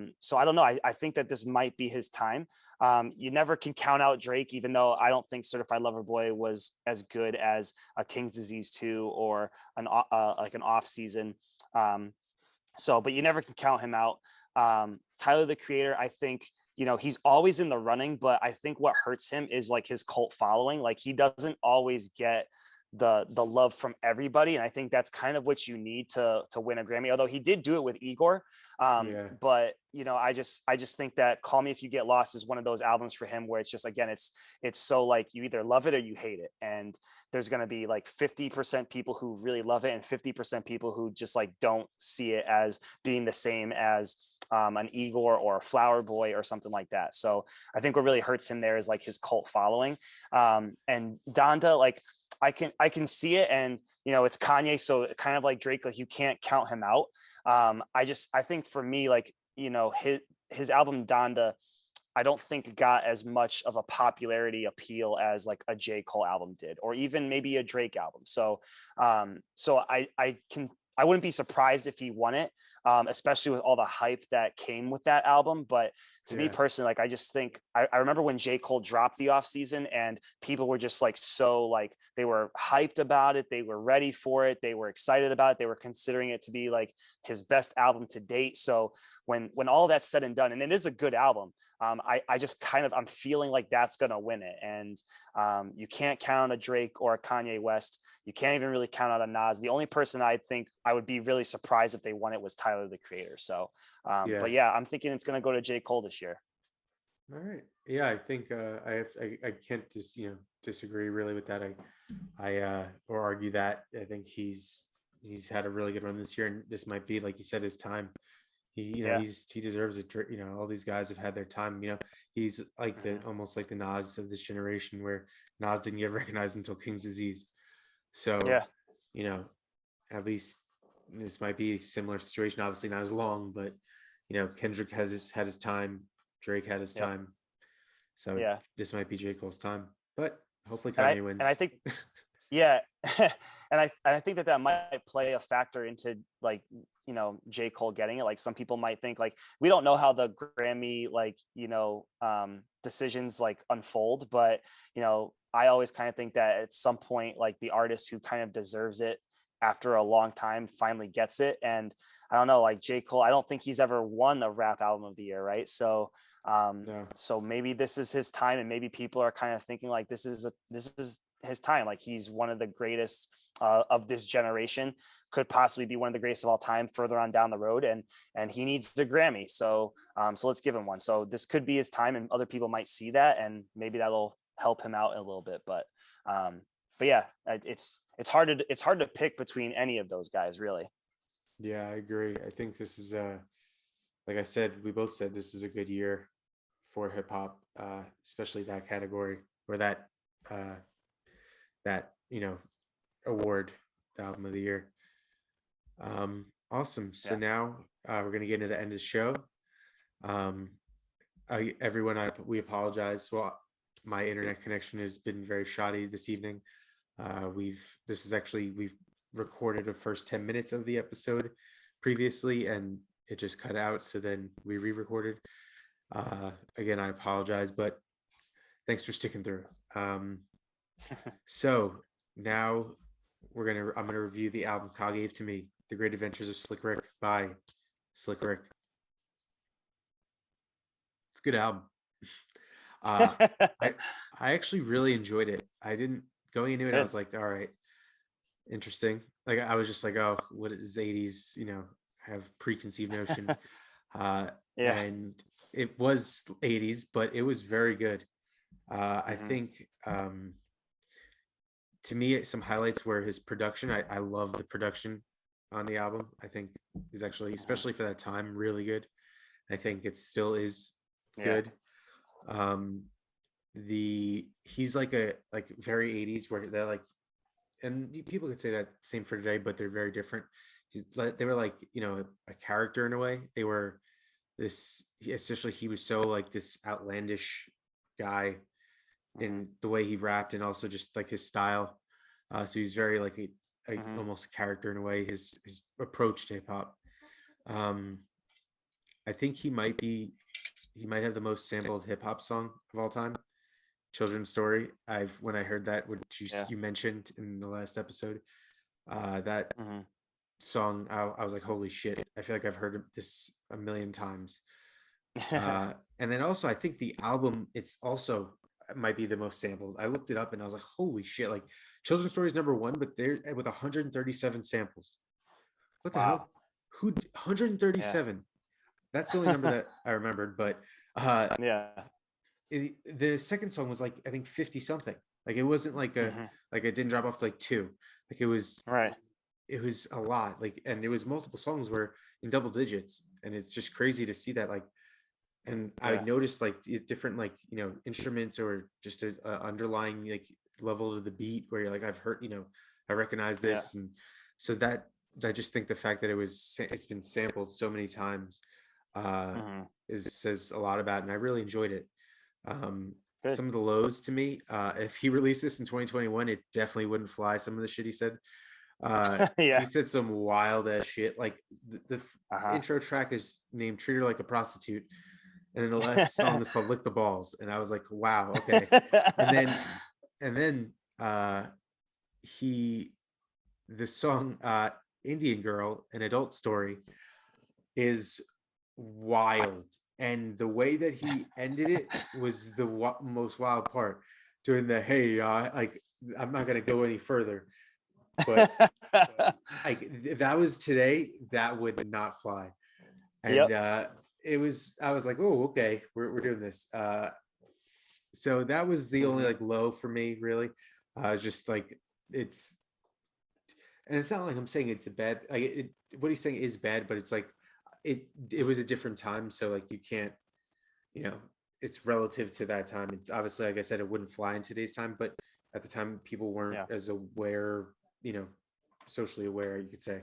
don't know. I think that this might be his time. You never can count out Drake, even though I don't think Certified Lover Boy was as good as a King's Disease 2 or like an off season. But you never can count him out. Tyler the Creator, I think, he's always in the running, but I think what hurts him is like his cult following. Like he doesn't always get the love from everybody, and I think that's kind of what you need to win a Grammy. Although he did do it with Igor, Yeah. but I just think that Call Me If You Get Lost is one of those albums for him where it's just, again, it's so like you either love it or you hate it, and there's going to be like 50% people who really love it and 50% people who just like don't see it as being the same as an Igor or a Flower Boy or something like that. So I think what really hurts him there is like his cult following. And Donda, like I can see it, and it's Kanye, so kind of like Drake, like you can't count him out. I think for me, like his album Donda, I don't think got as much of a popularity appeal as like a J. Cole album did, or even maybe a Drake album. So I wouldn't be surprised if he won it, especially with all the hype that came with that album. But to me Yeah. personally, like I just think I remember when J. Cole dropped the off season, and people were just like they were hyped about it, they were ready for it, they were excited about it, they were considering it to be like his best album to date. So when all that's said and done, and it is a good album, I just I'm feeling like that's gonna win it. And you can't count on a Drake or a Kanye West. You can't even really count on a Nas. The only person I think I would be really surprised if they won it was Tyler the Creator. So, Yeah. but yeah, I'm thinking it's gonna go to J. Cole this year. All right. Yeah, I think I can't just disagree really with that. I or argue that. I think he's had a really good run this year, and this might be, like you said, his time. Yeah. He deserves it. All these guys have had their time. He's like the almost like the Nas of this generation, where Nas didn't get recognized until King's Disease. So Yeah. at least this might be a similar situation. Obviously not as long, but Kendrick had his time. Drake had his Yep. time. So Yeah. this might be J. Cole's time, but hopefully And Kanye wins. I think, yeah, and I think that might play a factor into like J. Cole getting it. Like some people might think, like, we don't know how the Grammy decisions like unfold, but I always kind of think that at some point, like, the artist who kind of deserves it after a long time finally gets it. And I don't know, like J. Cole, I don't think he's ever won a rap album of the year, right? So No. so maybe this is his time, and maybe people are kind of thinking like this is his time. Like, he's one of the greatest of this generation, could possibly be one of the greatest of all time further on down the road, and he needs a Grammy. So so let's give him one. So this could be his time, and other people might see that, and maybe that'll help him out a little bit. But yeah, it's hard to pick between any of those guys, really. Yeah, I agree. I think this is like I said, we both said this is a good year for hip hop, especially that category, or that award, the album of the year. Awesome. So Yeah. now we're gonna get into the end of the show. We apologize. Well, my internet connection has been very shoddy this evening. We've recorded the first 10 minutes of the episode previously, and it just cut out. So then we re-recorded. Again, I apologize, but thanks for sticking through. So now I'm gonna review the album Kyle gave to me, The Great Adventures of Slick Rick by Slick Rick. It's a good album. I actually really enjoyed it. I didn't going into it. I was like, all right, interesting. Like, I was just like, oh, what is 80s? Have preconceived notion. Yeah. And it was 80s, but it was very good. I think to me, some highlights were his production. I love the production on the album. I think is actually, especially for that time, really good. I think it still is good. He's like very 80s, where they're like, and people could say that same for today, but they're very different. They were like, a character in a way. They were especially he was so like this outlandish guy in the way he rapped, and also just like his style. So he's very like almost a character in a way. His approach to hip hop. I think he might have the most sampled hip hop song of all time, Children's Story. When I heard that, which you mentioned in the last episode, that song, I was like, holy shit! I feel like I've heard this a million times. And then also, I think the album might be the most sampled. I looked it up and I was like, holy shit! Like, Children's Story is number one, but they're with 137 samples. What the hell? 137? Yeah. That's the only number that I remembered. But the second song was like, I think 50 something. Like, it wasn't like like it didn't drop off to like 2. Like, it was right. It was a lot. Like, and it was multiple songs were in double digits, and it's just crazy to see that. Like, and I noticed like different like instruments, or just a underlying like level to the beat where you're like, I've heard, I recognize Yeah. this. And so that, I just think the fact that it's been sampled so many times Hmm. says a lot about it, and I really enjoyed it. Good. Some of the lows to me, if he released this in 2021, it definitely wouldn't fly. Some of the shit he said, he Yeah. said some wild ass shit. Like the Uh-huh. intro track is named "Treat Her Like a Prostitute," and then the last song is called "Lick the Balls," and I was like, wow, okay. And then and then he the song Indian Girl, an adult story, is wild, and the way that he ended it was the most wild part, doing the hey, like, I'm not gonna go any further, but like that was today, that would not fly. And Yep. I was like, oh, okay, we're doing this. So that was the only Hmm. like low for me, really. Just like, it's and it's not like I'm saying it's a bad, like what he's saying is bad, but it's like it was a different time, so like you can't, you know it's relative to that time. It's obviously, like I said, it wouldn't fly in today's time, but at the time people weren't Yeah. as aware, you know socially aware, you could say.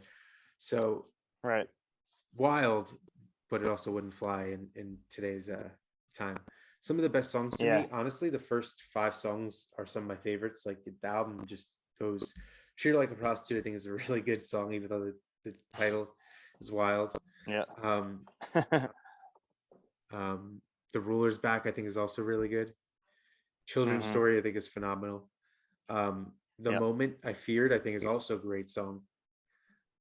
So Right. wild, but it also wouldn't fly in today's time. Some of the best songs to Yeah. me, honestly, the first 5 songs are some of my favorites. Like the album just goes. "Treat Her Like a Prostitute," I think, is a really good song, even though the title is wild. Yeah. um um "The Ruler's Back," I think, is also really good. "Children's Hmm. Story," I think, is phenomenal. "The Yep. Moment I Feared," I think, is also a great song.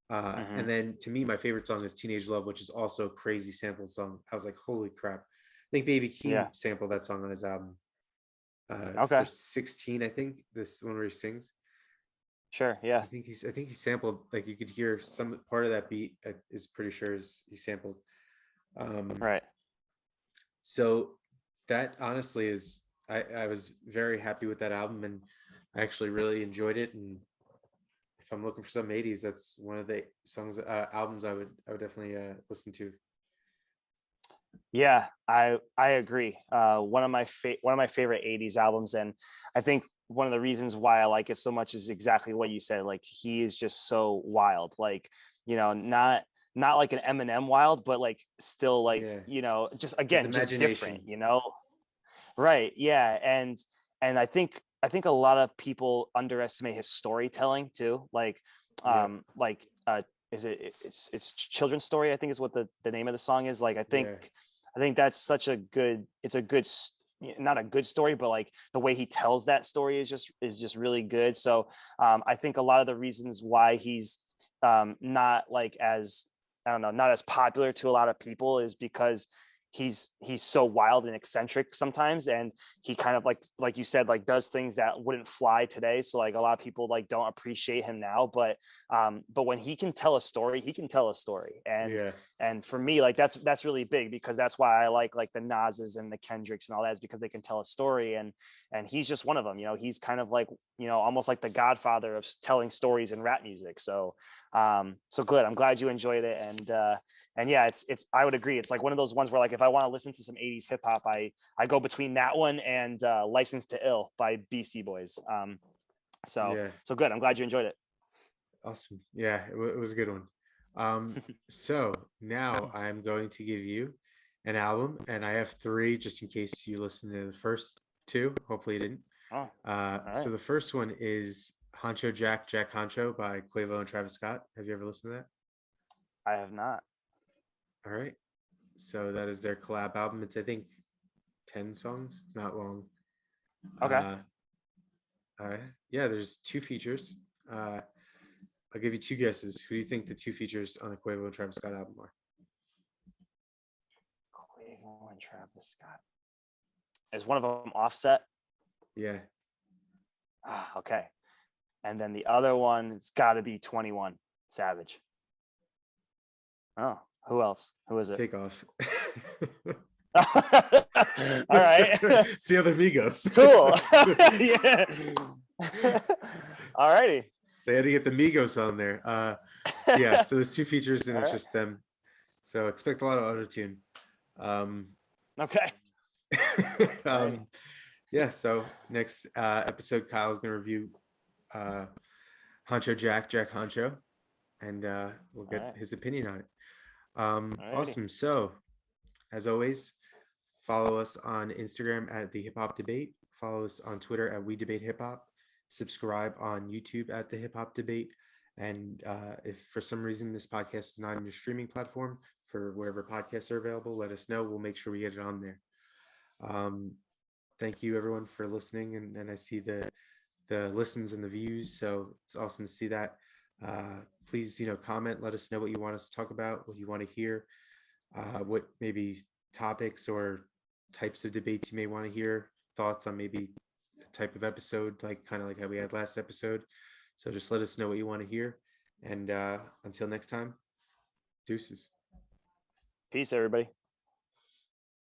And Hmm. then to me, my favorite song is "Teenage Love," which is also a crazy sample song. I was like, holy crap. I think Baby Yeah. Keem sampled that song on his album for Okay. 16, I think, this one where he sings. Sure. Yeah. I think he sampled, like, you could hear some part of that beat, is pretty sure is he sampled. Um, Right. so that honestly is, I was very happy with that album, and I actually really enjoyed it. And if I'm looking for some 80s, that's one of the songs, albums I would definitely listen to. Yeah, I agree. One of my favorite '80s albums, and I think one of the reasons why I like it so much is exactly what you said. Like, he is just so wild. Like, not like an Eminem wild, but like still, like, Yeah, just his again, just different. imagination. Right. Yeah. And I think a lot of people underestimate his storytelling too. Like, Yep. like is it's Children's Story, I think, is what the name of the song is. Like, Yeah. I think that's such a good, it's a good not a good story, but like the way he tells that story is just really good. So I think a lot of the reasons why he's not like as, I don't know, not as popular to a lot of people is because he's so wild and eccentric sometimes, and he kind of like you said, like, does things that wouldn't fly today. So like a lot of people like don't appreciate him now, but when he can tell a story, he can tell a story. Yeah. And for me, like, that's really big, because that's why I like the Nas's and the Kendricks and all that, is because they can tell a story. And he's just one of them. He's kind of like, almost like the godfather of telling stories in rap music. So good, I'm glad you enjoyed it. And yeah, it's I would agree, it's like one of those ones where, like, if I want to listen to some 80s hip hop, I go between that one and License to Ill by BC Boys. So Yeah. so good, I'm glad you enjoyed it. Awesome. Yeah, it was a good one. So now I'm going to give you an album, and I have three, just in case you listened to the first two. Hopefully you didn't. Oh, all So right. the first one is Honcho Jack Honcho by Quavo and Travis Scott. Have you ever listened to that? I have not. All right. So that is their collab album. It's, I think, 10 songs. It's not long. Okay. Uh, yeah, there's 2 features. I'll give you 2 guesses. Who do you think the 2 features on the Quavo and Travis Scott album are? Quavo and Travis Scott. Is one of them Offset? Yeah. Okay. And then the other one, it's got to be 21 Savage. Oh, who else? Who is it? Takeoff. All right. It's the other Migos. Cool. Yeah. All righty. They had to get the Migos on there. Yeah, so there's 2 features, and All it's right. just them. So expect a lot of auto tune. Okay. All righty. um, Yeah. So next episode, Kyle's gonna review uh, Jack Honcho, and we'll All get right. his opinion on it. Alrighty. Awesome. So as always, follow us on Instagram at the Hip Hop Debate. Follow us on Twitter at We Debate Hip Hop. Subscribe on YouTube at the Hip Hop Debate. And if for some reason this podcast is not on your streaming platform for wherever podcasts are available, let us know. We'll make sure we get it on there. Um, thank you everyone for listening, and I see the listens and the views, so it's awesome to see that. Please, comment, let us know what you want us to talk about, what you want to hear, what maybe topics or types of debates you may want to hear, thoughts on maybe a type of episode, like kind of like how we had last episode. So just let us know what you want to hear, and until next time, deuces. Peace, everybody.